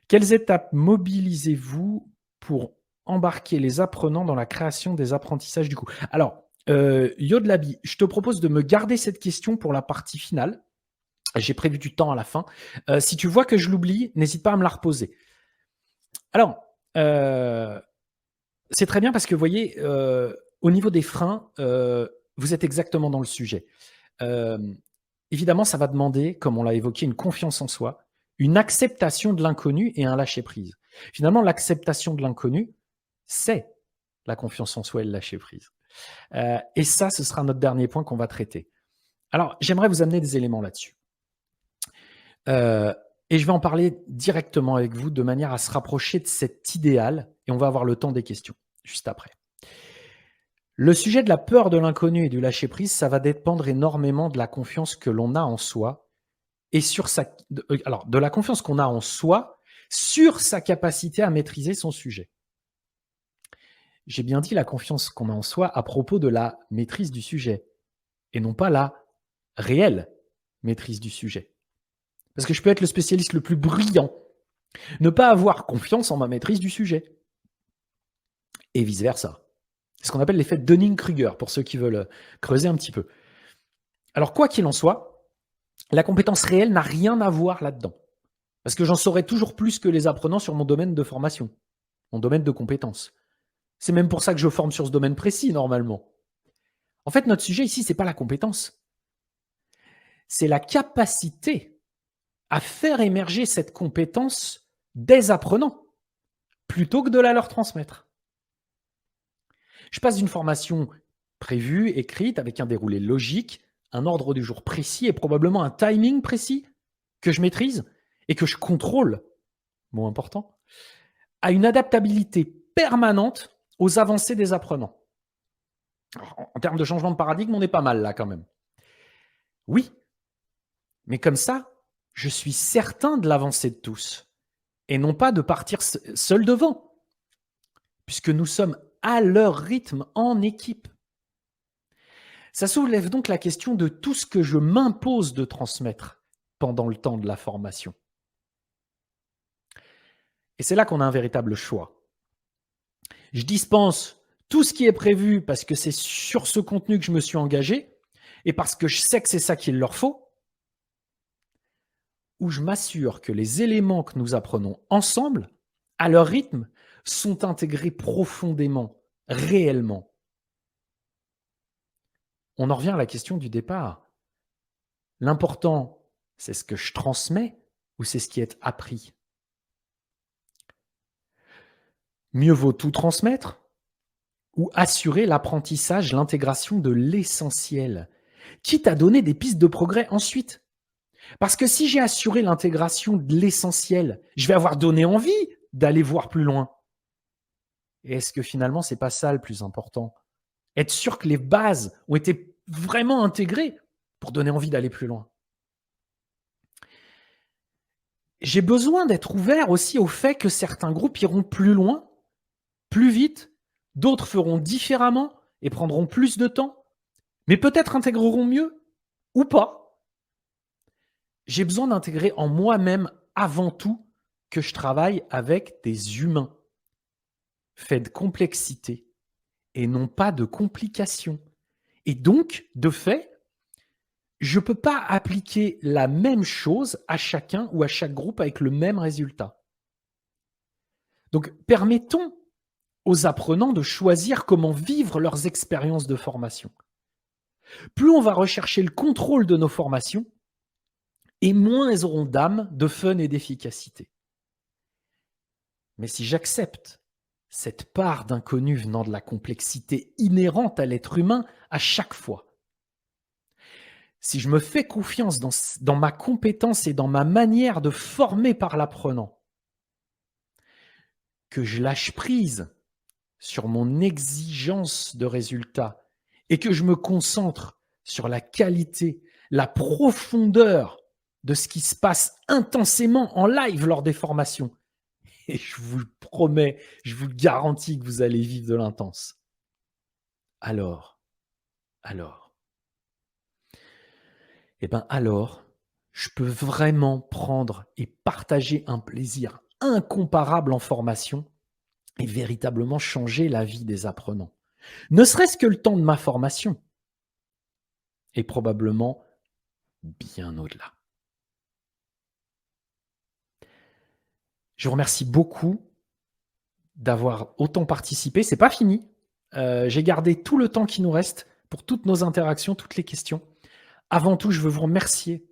Quelles étapes mobilisez-vous pour embarquer les apprenants dans la création des apprentissages du coup? Alors, Yodlabi, je te propose de me garder cette question pour la partie finale. J'ai prévu du temps à la fin. Si tu vois que je l'oublie, n'hésite pas à me la reposer. Alors, c'est très bien parce que, vous voyez, au niveau des freins, vous êtes exactement dans le sujet. Évidemment, ça va demander, comme on l'a évoqué, une confiance en soi, une acceptation de l'inconnu et un lâcher-prise. Finalement, l'acceptation de l'inconnu, c'est la confiance en soi et le lâcher-prise. Et ça, ce sera notre dernier point qu'on va traiter. Alors, j'aimerais vous amener des éléments là-dessus. Et je vais en parler directement avec vous de manière à se rapprocher de cet idéal et on va avoir le temps des questions juste après. Le sujet de la peur de l'inconnu et du lâcher-prise, ça va dépendre énormément de la confiance que l'on a en soi et de la confiance qu'on a en soi sur sa capacité à maîtriser son sujet. J'ai bien dit la confiance qu'on a en soi à propos de la maîtrise du sujet et non pas la réelle maîtrise du sujet. Parce que je peux être le spécialiste le plus brillant, ne pas avoir confiance en ma maîtrise du sujet et vice-versa. C'est ce qu'on appelle l'effet Dunning-Kruger, pour ceux qui veulent creuser un petit peu. Alors, quoi qu'il en soit, la compétence réelle n'a rien à voir là-dedans. Parce que j'en saurais toujours plus que les apprenants sur mon domaine de formation, mon domaine de compétences. C'est même pour ça que je forme sur ce domaine précis, normalement. En fait, notre sujet ici, ce n'est pas la compétence. C'est la capacité à faire émerger cette compétence des apprenants, plutôt que de la leur transmettre. Je passe d'une formation prévue, écrite, avec un déroulé logique, un ordre du jour précis et probablement un timing précis que je maîtrise et que je contrôle, mot important, à une adaptabilité permanente aux avancées des apprenants. Alors, en termes de changement de paradigme, on est pas mal là quand même. Oui, Mais comme ça, je suis certain de l'avancée de tous et non pas de partir seul devant, puisque nous sommes à leur rythme en équipe. Ça soulève donc la question de tout ce que je m'impose de transmettre pendant le temps de la formation. Et c'est là qu'on a un véritable choix. Je dispense tout ce qui est prévu parce que c'est sur ce contenu que je me suis engagé et parce que je sais que c'est ça qu'il leur faut, ou je m'assure que les éléments que nous apprenons ensemble, à leur rythme, sont intégrés profondément, réellement. On en revient à la question du départ. L'important, c'est ce que je transmets ou c'est ce qui est appris? Mieux vaut tout transmettre ou assurer l'apprentissage, l'intégration de l'essentiel, quitte à donner des pistes de progrès ensuite. Parce que si j'ai assuré l'intégration de l'essentiel, je vais avoir donné envie d'aller voir plus loin. Et est-ce que finalement, c'est pas ça le plus important? Être sûr que les bases ont été vraiment intégrées pour donner envie d'aller plus loin. J'ai besoin d'être ouvert aussi au fait que certains groupes iront plus loin, plus vite, d'autres feront différemment et prendront plus de temps, mais peut-être intégreront mieux ou pas. J'ai besoin d'intégrer en moi-même avant tout que je travaille avec des humains, faits de complexité et non pas de complications. Et donc, de fait, je ne peux pas appliquer la même chose à chacun ou à chaque groupe avec le même résultat. Donc, permettons aux apprenants de choisir comment vivre leurs expériences de formation. Plus on va rechercher le contrôle de nos formations, et moins elles auront d'âme, de fun et d'efficacité. Mais si j'accepte cette part d'inconnu venant de la complexité inhérente à l'être humain à chaque fois, si je me fais confiance dans ma compétence et dans ma manière de former par l'apprenant, que je lâche prise sur mon exigence de résultat et que je me concentre sur la qualité, la profondeur de ce qui se passe intensément en live lors des formations. Et je vous le promets, je vous le garantis que vous allez vivre de l'intense. Alors, alors, je peux vraiment prendre et partager un plaisir incomparable en formation et véritablement changer la vie des apprenants. Ne serait-ce que le temps de ma formation et probablement bien au-delà. Je vous remercie beaucoup d'avoir autant participé. C'est pas fini. J'ai gardé tout le temps qui nous reste pour toutes nos interactions, toutes les questions. Avant tout, je veux vous remercier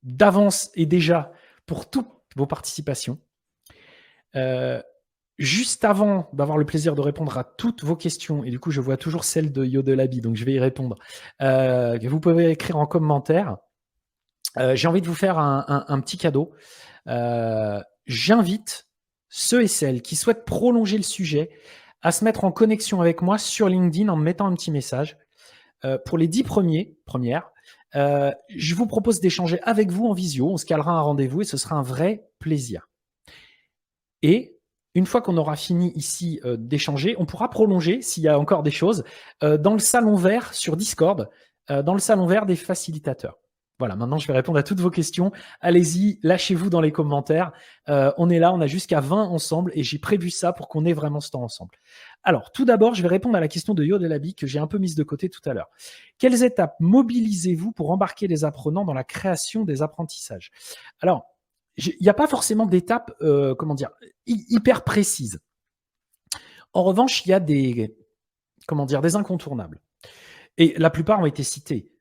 d'avance et déjà pour toutes vos participations. Juste avant d'avoir le plaisir de répondre à toutes vos questions, et du coup, je vois toujours celle de Yodelabi, donc je vais y répondre, vous pouvez écrire en commentaire. J'ai envie de vous faire un petit cadeau. J'invite ceux et celles qui souhaitent prolonger le sujet à se mettre en connexion avec moi sur LinkedIn en me mettant un petit message. Pour les 10 premières, je vous propose d'échanger avec vous en visio. On se calera un rendez-vous et ce sera un vrai plaisir. Et une fois qu'on aura fini ici d'échanger, on pourra prolonger, s'il y a encore des choses, dans le salon vert sur Discord, dans le salon vert des facilitateurs. Voilà, maintenant je vais répondre à toutes vos questions. Allez-y, lâchez-vous dans les commentaires. On est là, on a jusqu'à 20 ensemble et j'ai prévu ça pour qu'on ait vraiment ce temps ensemble. Alors, tout d'abord, je vais répondre à la question de Yodelabi que j'ai un peu mise de côté tout à l'heure. Quelles étapes mobilisez-vous pour embarquer les apprenants dans la création des apprentissages? Alors, il n'y a pas forcément d'étapes, hyper précises. En revanche, il y a des incontournables. Et la plupart ont été cités.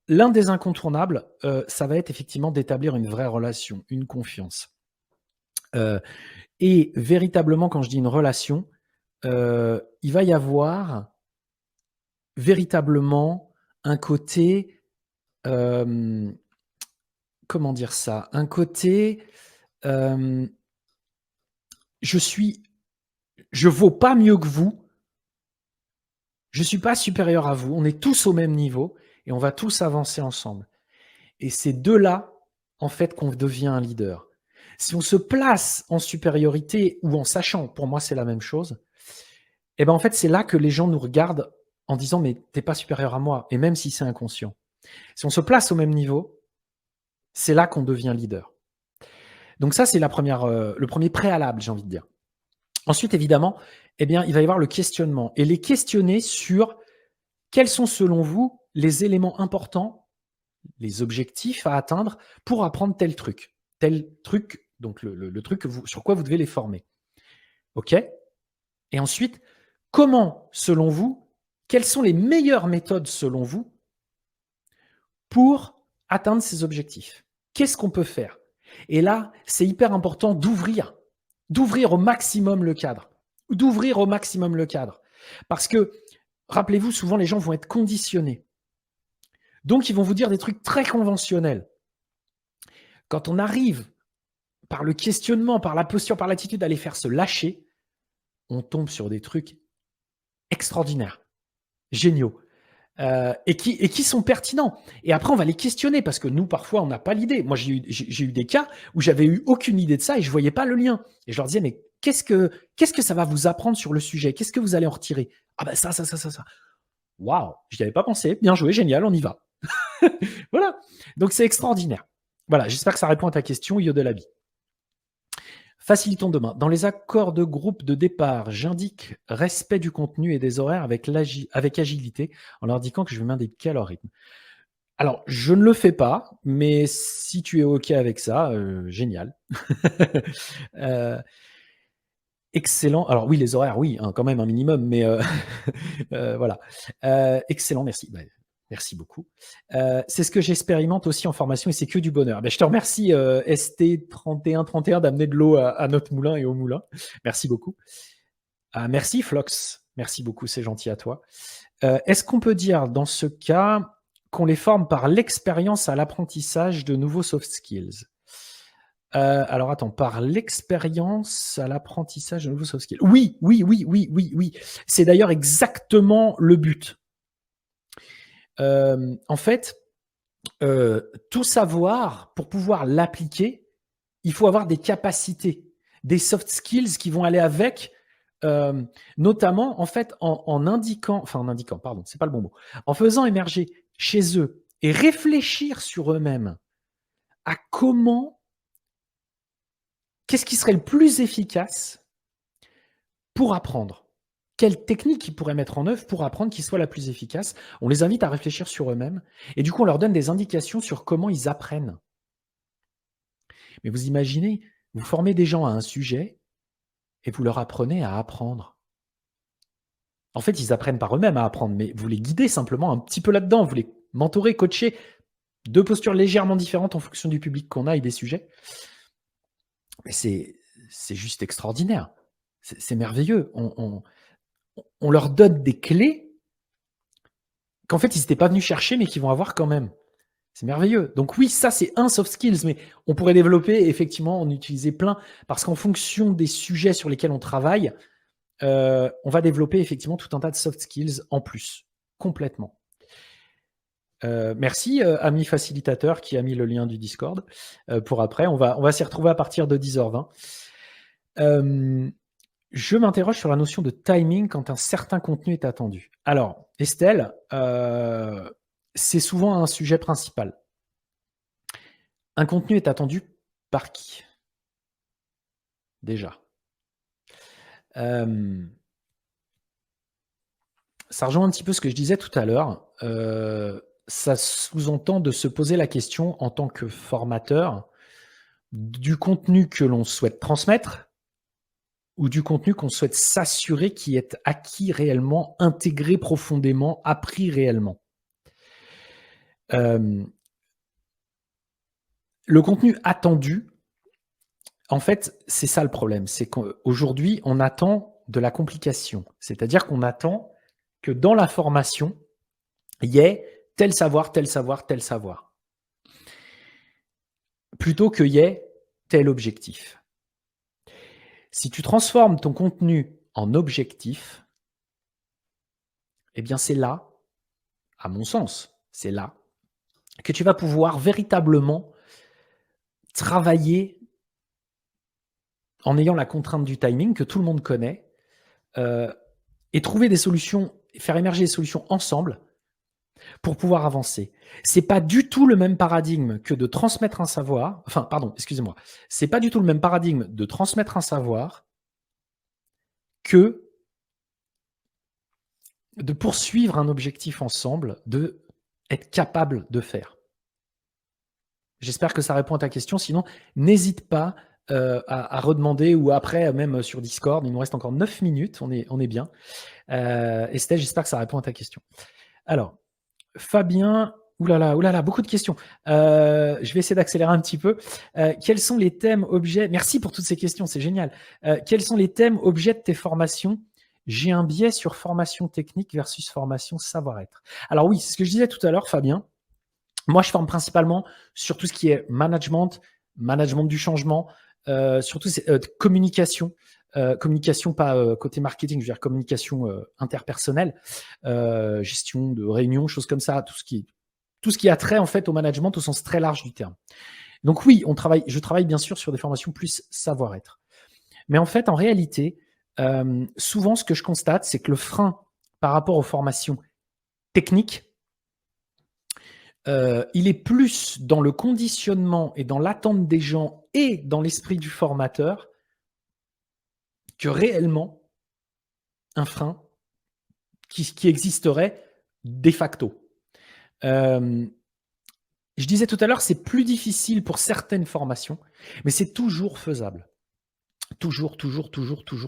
L'un des incontournables, ça va être effectivement d'établir une vraie relation, une confiance. Et véritablement, quand je dis une relation, il va y avoir véritablement un côté, comment dire ça? Un côté, je vaux pas mieux que vous, je suis pas supérieur à vous, on est tous au même niveau et on va tous avancer ensemble. Et c'est de là, en fait, qu'on devient un leader. Si on se place en supériorité ou en sachant, pour moi, c'est la même chose, et ben en fait, c'est là que les gens nous regardent en disant: «Mais t'es pas supérieur à moi», et même si c'est inconscient. Si on se place au même niveau, c'est là qu'on devient leader. Donc ça, c'est le premier préalable, j'ai envie de dire. Ensuite, évidemment, eh bien, il va y avoir le questionnement et les questionner sur quels sont, selon vous, les éléments importants, les objectifs à atteindre pour apprendre tel truc. Tel truc, donc le truc sur quoi vous devez les former. OK? Et ensuite, comment, selon vous, quelles sont les meilleures méthodes, selon vous, pour atteindre ces objectifs? Qu'est-ce qu'on peut faire? Et là, c'est hyper important d'ouvrir au maximum le cadre. D'ouvrir au maximum le cadre. Parce que, rappelez-vous, souvent les gens vont être conditionnés. Donc, ils vont vous dire des trucs très conventionnels. Quand on arrive, par le questionnement, par la posture, par l'attitude, à les faire se lâcher, on tombe sur des trucs extraordinaires, géniaux, et qui sont pertinents. Et après, on va les questionner parce que nous, parfois, on n'a pas l'idée. Moi, j'ai eu des cas où j'avais eu aucune idée de ça et je voyais pas le lien. Et je leur disais, mais qu'est-ce que ça va vous apprendre sur le sujet? Qu'est-ce que vous allez en retirer? Ah ben ça. Waouh, j'y avais pas pensé. Bien joué, génial, on y va. Voilà. Donc c'est extraordinaire. Voilà, j'espère que ça répond à ta question, Yo de la vie. Facilitons demain. Dans les accords de groupe de départ, j'indique respect du contenu et des horaires avec agilité en leur indiquant que je vais m'indiquer à leur rythme. Alors, je ne le fais pas, mais si tu es OK avec ça, génial. Heu, excellent. Alors oui, les horaires, oui, hein, quand même un minimum, mais voilà. Excellent, merci. Bah, merci beaucoup. C'est ce que j'expérimente aussi en formation et c'est que du bonheur. Beh, je te remercie, ST3131 d'amener de l'eau à notre moulin et au moulin. Merci beaucoup. Ah, merci Flox. Merci beaucoup, c'est gentil à toi. Est-ce qu'on peut dire dans ce cas qu'on les forme par l'expérience à l'apprentissage de nouveaux soft skills? Alors attends, par l'expérience à l'apprentissage de nouveaux soft skills. Oui, oui, oui, oui, oui, oui. C'est d'ailleurs exactement le but. En fait, tout savoir, pour pouvoir l'appliquer, il faut avoir des capacités, des soft skills qui vont aller avec, notamment en fait en indiquant, pardon, c'est pas le bon mot, en faisant émerger chez eux et réfléchir sur eux-mêmes à qu'est-ce qui serait le plus efficace pour apprendre? Quelle technique ils pourraient mettre en œuvre pour apprendre qui soit la plus efficace? On les invite à réfléchir sur eux-mêmes et du coup, on leur donne des indications sur comment ils apprennent. Mais vous imaginez, vous formez des gens à un sujet et vous leur apprenez à apprendre. En fait, ils apprennent par eux-mêmes à apprendre, mais vous les guidez simplement un petit peu là-dedans. Vous les mentorez, coachez, 2 postures légèrement différentes en fonction du public qu'on a et des sujets. Mais c'est juste extraordinaire. C'est merveilleux. On leur donne des clés qu'en fait, ils n'étaient pas venus chercher, mais qu'ils vont avoir quand même. C'est merveilleux. Donc oui, ça, c'est un soft skills, mais on pourrait développer, effectivement, en utiliser plein, parce qu'en fonction des sujets sur lesquels on travaille, on va développer effectivement tout un tas de soft skills en plus, complètement. Merci, ami facilitateur qui a mis le lien du Discord, pour après. On va s'y retrouver à partir de 10h20. Je m'interroge sur la notion de timing quand un certain contenu est attendu. Alors, Estelle, c'est souvent un sujet principal. Un contenu est attendu par qui? Déjà. Ça rejoint un petit peu ce que je disais tout à l'heure. Ça sous-entend de se poser la question en tant que formateur du contenu que l'on souhaite transmettre ou du contenu qu'on souhaite s'assurer qui est acquis réellement, intégré profondément, appris réellement. Le contenu attendu, en fait, c'est ça le problème. C'est qu'aujourd'hui, on attend de la complication. C'est-à-dire qu'on attend que dans la formation, il y ait tel savoir, tel savoir, tel savoir. Plutôt qu'il y ait tel objectif. Si tu transformes ton contenu en objectif, eh bien c'est là, à mon sens, c'est là que tu vas pouvoir véritablement travailler en ayant la contrainte du timing que tout le monde connaît, heu et trouver des solutions, faire émerger des solutions ensemble pour pouvoir avancer. C'est pas du tout le même paradigme que de transmettre un savoir, enfin pardon, excusez-moi. C'est pas du tout le même paradigme de transmettre un savoir que de poursuivre un objectif ensemble, de être capable de faire. J'espère que ça répond à ta question. Sinon, n'hésite pas, à redemander ou après, même sur Discord. Il nous reste encore 9 minutes, on est bien. Estelle, j'espère que ça répond à ta question. Alors, Fabien, ouh là là, beaucoup de questions. Je vais essayer d'accélérer un petit peu. Quels sont les thèmes, objets Merci pour toutes ces questions, c'est génial. Quels sont les thèmes, objets de tes formations? J'ai un biais sur formation technique versus formation savoir-être. Alors oui, c'est ce que je disais tout à l'heure, Fabien. Moi, je forme principalement sur tout ce qui est management, management du changement, surtout communication. Communication, pas côté marketing, je veux dire communication interpersonnelle, gestion de réunions, choses comme ça, tout ce qui a trait en fait au management au sens très large du terme. Donc oui, je travaille bien sûr sur des formations plus savoir-être. Mais en fait, en réalité, souvent ce que je constate, c'est que le frein par rapport aux formations techniques, il est plus dans le conditionnement et dans l'attente des gens et dans l'esprit du formateur que réellement un frein qui existerait de facto. Je disais tout à l'heure, c'est plus difficile pour certaines formations, mais c'est toujours faisable. Toujours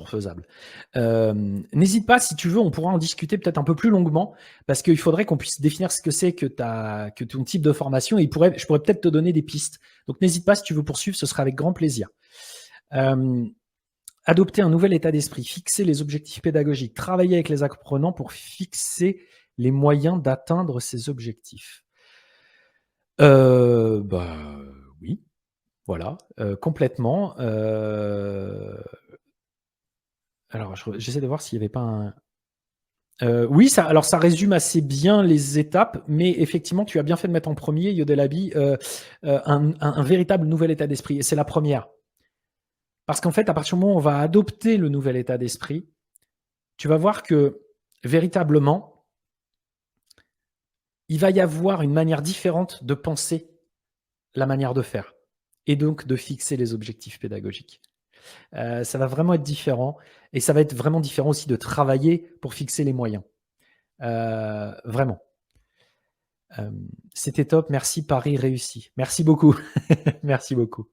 faisable. N'hésite pas, si tu veux, on pourra en discuter peut-être un peu plus longuement, parce qu'il faudrait qu'on puisse définir ce que c'est que ton type de formation, et je pourrais peut-être te donner des pistes. Donc n'hésite pas, si tu veux poursuivre, ce sera avec grand plaisir. Adopter un nouvel état d'esprit, fixer les objectifs pédagogiques, travailler avec les apprenants pour fixer les moyens d'atteindre ces objectifs. Oui, voilà, complètement. Alors, j'essaie de voir s'il n'y avait pas un. Oui, alors ça résume assez bien les étapes, mais effectivement, tu as bien fait de mettre en premier, Yodelabi, un véritable nouvel état d'esprit. Et c'est la première. Parce qu'en fait, à partir du moment où on va adopter le nouvel état d'esprit, tu vas voir que véritablement, il va y avoir une manière différente de penser la manière de faire et donc de fixer les objectifs pédagogiques. Ça va vraiment être différent et ça va être vraiment différent aussi de travailler pour fixer les moyens. Vraiment. C'était top. Merci, Paris réussi. Merci beaucoup. Merci beaucoup.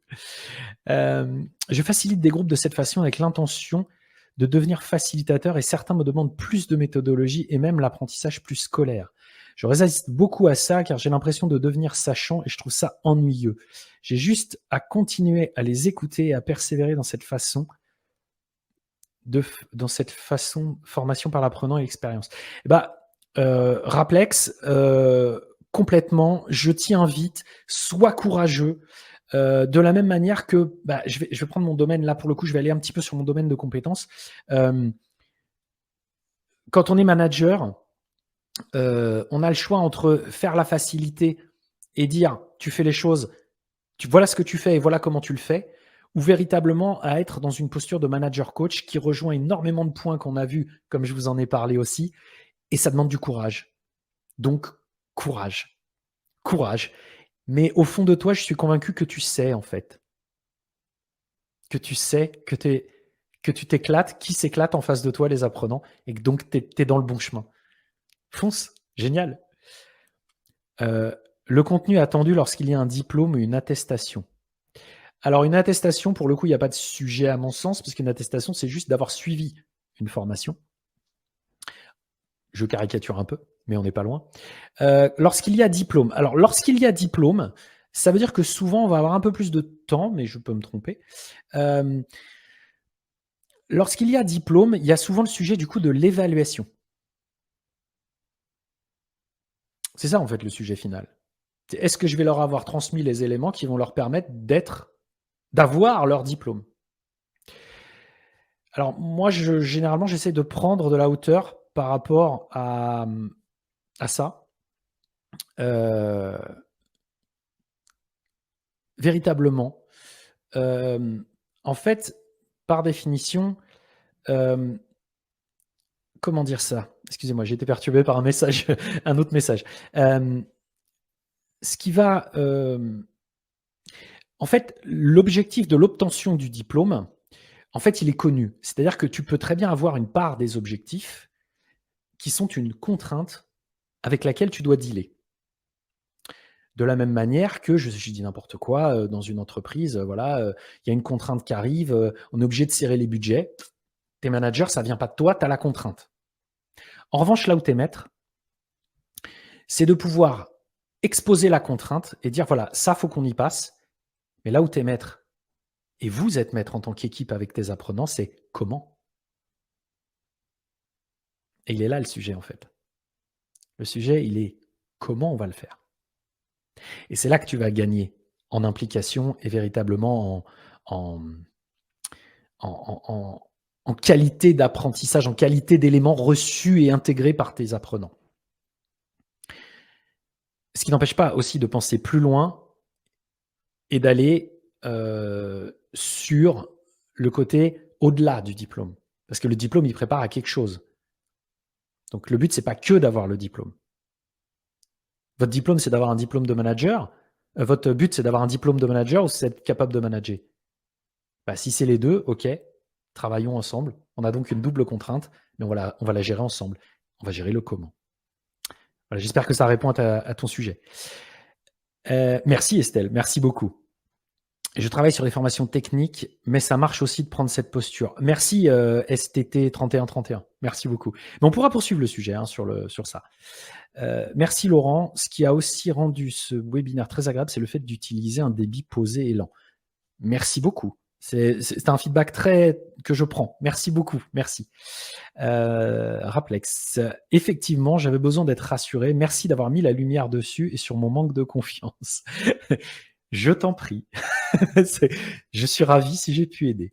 Je facilite des groupes de cette façon avec l'intention de devenir facilitateur et certains me demandent plus de méthodologie et même l'apprentissage plus scolaire. Je résiste beaucoup à ça car j'ai l'impression de devenir sachant et je trouve ça ennuyeux. J'ai juste à continuer à les écouter et à persévérer dans cette façon formation par l'apprenant et l'expérience. Raplex, complètement, je t'y invite, sois courageux. De la même manière que, je vais prendre mon domaine, là pour le coup, je vais aller un petit peu sur mon domaine de compétences. Quand on est manager, on a le choix entre faire la facilité et dire tu fais les choses, voilà ce que tu fais et voilà comment tu le fais, ou véritablement à être dans une posture de manager coach qui rejoint énormément de points qu'on a vus, comme je vous en ai parlé aussi, et ça demande du courage. Donc, courage. Courage. Mais au fond de toi, je suis convaincu que tu sais, en fait. Que tu sais, que tu t'éclates, qui s'éclate en face de toi, les apprenants, et que donc tu es dans le bon chemin. Fonce. Génial. Le contenu attendu lorsqu'il y a un diplôme ou une attestation. Alors, une attestation, pour le coup, il n'y a pas de sujet à mon sens, parce qu'une attestation, c'est juste d'avoir suivi une formation. Je caricature un peu, mais on n'est pas loin. Lorsqu'il y a diplôme. Alors, lorsqu'il y a diplôme, ça veut dire que souvent, on va avoir un peu plus de temps, mais je peux me tromper. Lorsqu'il y a diplôme, il y a souvent le sujet du coup de l'évaluation. C'est ça, en fait, le sujet final. Est-ce que je vais leur avoir transmis les éléments qui vont leur permettre d'avoir leur diplôme? Alors, moi, généralement, j'essaie de prendre de la hauteur par rapport à ça. véritablement, en fait, par définition, hem, comment dire ça? Excusez-moi, j'ai été perturbé par un message, un autre message. Ce qui va, en fait, l'objectif de l'obtention du diplôme, en fait, il est connu. C'est-à-dire que tu peux très bien avoir une part des objectifs qui sont une contrainte avec laquelle tu dois dealer. De la même manière que je dis n'importe quoi, dans une entreprise, voilà, il y a une contrainte qui arrive, on est obligé de serrer les budgets. Tes managers, ça vient pas de toi, tu as la contrainte. En revanche, là où tu es maître, c'est de pouvoir exposer la contrainte et dire: «Voilà, ça, faut qu'on y passe». Mais là où tu es maître et vous êtes maître en tant qu'équipe avec tes apprenants, c'est comment? Et il est là le sujet, en fait. Le sujet, il est comment on va le faire? Et c'est là que tu vas gagner en implication et véritablement en en en en en qualité d'apprentissage, en qualité d'éléments reçus et intégrés par tes apprenants. Ce qui n'empêche pas aussi de penser plus loin et d'aller, sur le côté au-delà du diplôme. Parce que le diplôme, il prépare à quelque chose. Donc le but, c'est pas que d'avoir le diplôme. Votre diplôme, c'est d'avoir un diplôme de manager. Votre but, c'est d'avoir un diplôme de manager ou c'est être capable de manager? Bah, si c'est les 2, OK, travaillons ensemble. On a donc une double contrainte, mais on va la gérer ensemble. On va gérer le comment. Voilà, j'espère que ça répond à ton sujet. Merci Estelle, merci beaucoup. Je travaille sur les formations techniques, mais ça marche aussi de prendre cette posture. Merci, STT 3131. Merci beaucoup. Mais on pourra poursuivre le sujet, hein, sur ça. Merci Laurent. Ce qui a aussi rendu ce webinaire très agréable, c'est le fait d'utiliser un débit posé et lent. Merci beaucoup. C'est un feedback que je prends. Merci beaucoup, merci. Raplex, effectivement, j'avais besoin d'être rassuré. Merci d'avoir mis la lumière dessus et sur mon manque de confiance. Je t'en prie. Je suis ravi si j'ai pu aider.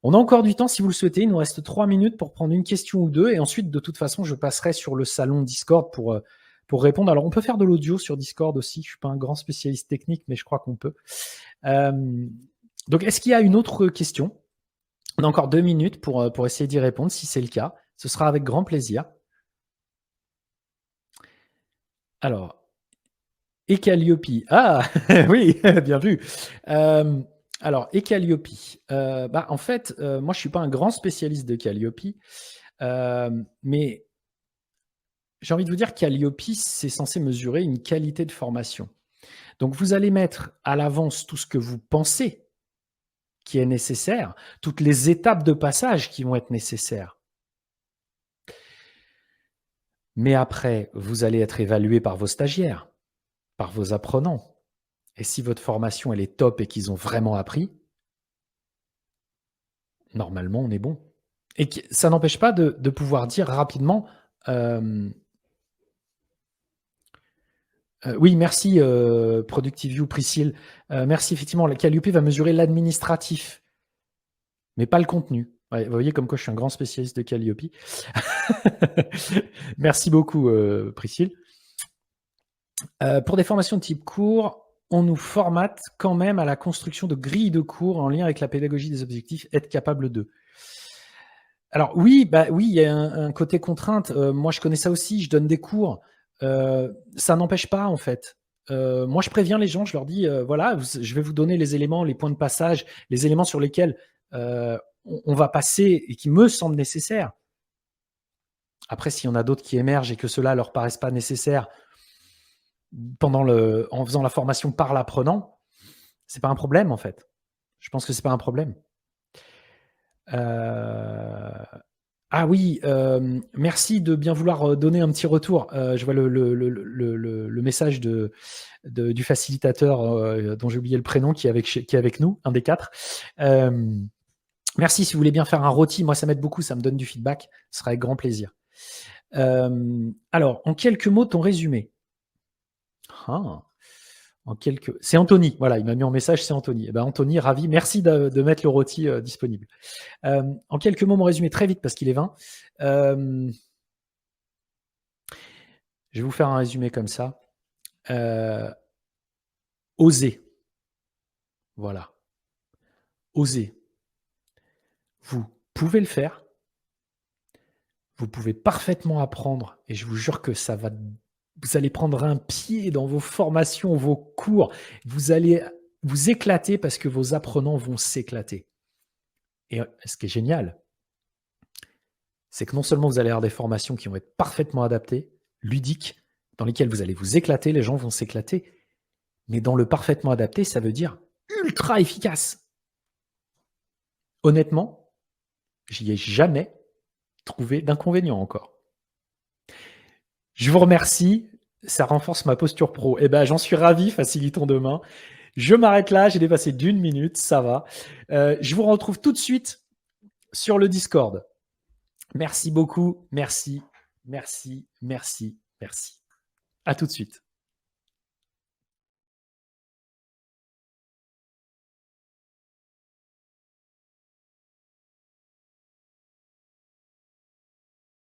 On a encore du temps si vous le souhaitez. Il nous reste 3 minutes pour prendre une question ou 2 et ensuite, de toute façon, je passerai sur le salon Discord pour répondre. Alors, on peut faire de l'audio sur Discord aussi. Je suis pas un grand spécialiste technique, mais je crois qu'on peut. Donc, est-ce qu'il y a une autre question? On a encore 2 minutes pour essayer d'y répondre. Si c'est le cas, ce sera avec grand plaisir. Alors, Ecalliope. Ah oui, bien vu. Alors, Ecalliope. En fait, moi, je suis pas un grand spécialiste de Calliope, mais j'ai envie de vous dire Calliope, c'est censé mesurer une qualité de formation. Donc, vous allez mettre à l'avance tout ce que vous pensez qui est nécessaire, toutes les étapes de passage qui vont être nécessaires. Mais après, vous allez être évalué par vos stagiaires, par vos apprenants. Et si votre formation, elle est top et qu'ils ont vraiment appris, normalement, on est bon. Et ça n'empêche pas de pouvoir dire rapidement, oui, merci, Productive View, Priscille. Merci, effectivement, la Calliope va mesurer l'administratif, mais pas le contenu. Ouais, vous voyez comme quoi je suis un grand spécialiste de Calliope. Merci beaucoup, Priscille. Pour des formations de type cours, on nous formate quand même à la construction de grilles de cours en lien avec la pédagogie des objectifs, être capable de. Alors oui, oui, il y a un côté contrainte. Moi, je connais ça aussi, je donne des cours. Ça n'empêche pas, en fait. Moi, je préviens les gens, je leur dis, voilà, je vais vous donner les éléments, les points de passage, les éléments sur lesquels on va passer et qui me semblent nécessaires. Après, s'il y en a d'autres qui émergent et que cela leur paraissent pas nécessaires en faisant la formation par l'apprenant, c'est pas un problème, en fait. Je pense que c'est pas un problème. Ah oui, merci de bien vouloir, donner un petit retour. Je vois le message du facilitateur, dont j'ai oublié le prénom, qui est avec nous, un des 4. Merci, si vous voulez bien faire un rôti, moi ça m'aide beaucoup, ça me donne du feedback, ce sera avec grand plaisir. Alors, en quelques mots, ton résumé? Ah! C'est Anthony, voilà, il m'a mis en message, c'est Anthony. Eh ben, Anthony, ravi, merci de mettre le rôti, disponible. En quelques mots, mon résumé, très vite parce qu'il est 20. Je vais vous faire un résumé comme ça. Oser. Voilà. Osez. Vous pouvez le faire. Vous pouvez parfaitement apprendre et je vous jure que ça va vous allez prendre un pied dans vos formations, vos cours. Vous allez vous éclater parce que vos apprenants vont s'éclater et ce qui est génial, c'est que non seulement vous allez avoir des formations qui vont être parfaitement adaptées, ludiques, dans lesquelles vous allez vous éclater, les gens vont s'éclater, mais dans le parfaitement adapté, ça veut dire ultra efficace. Honnêtement, j'y ai jamais trouvé d'inconvénient encore. Je vous remercie, ça renforce ma posture pro. Eh ben, j'en suis ravi, facilitons demain. Je m'arrête là, j'ai dépassé d'1 minute, ça va. Je vous retrouve tout de suite sur le Discord. Merci beaucoup, merci, merci, merci, merci. À tout de suite.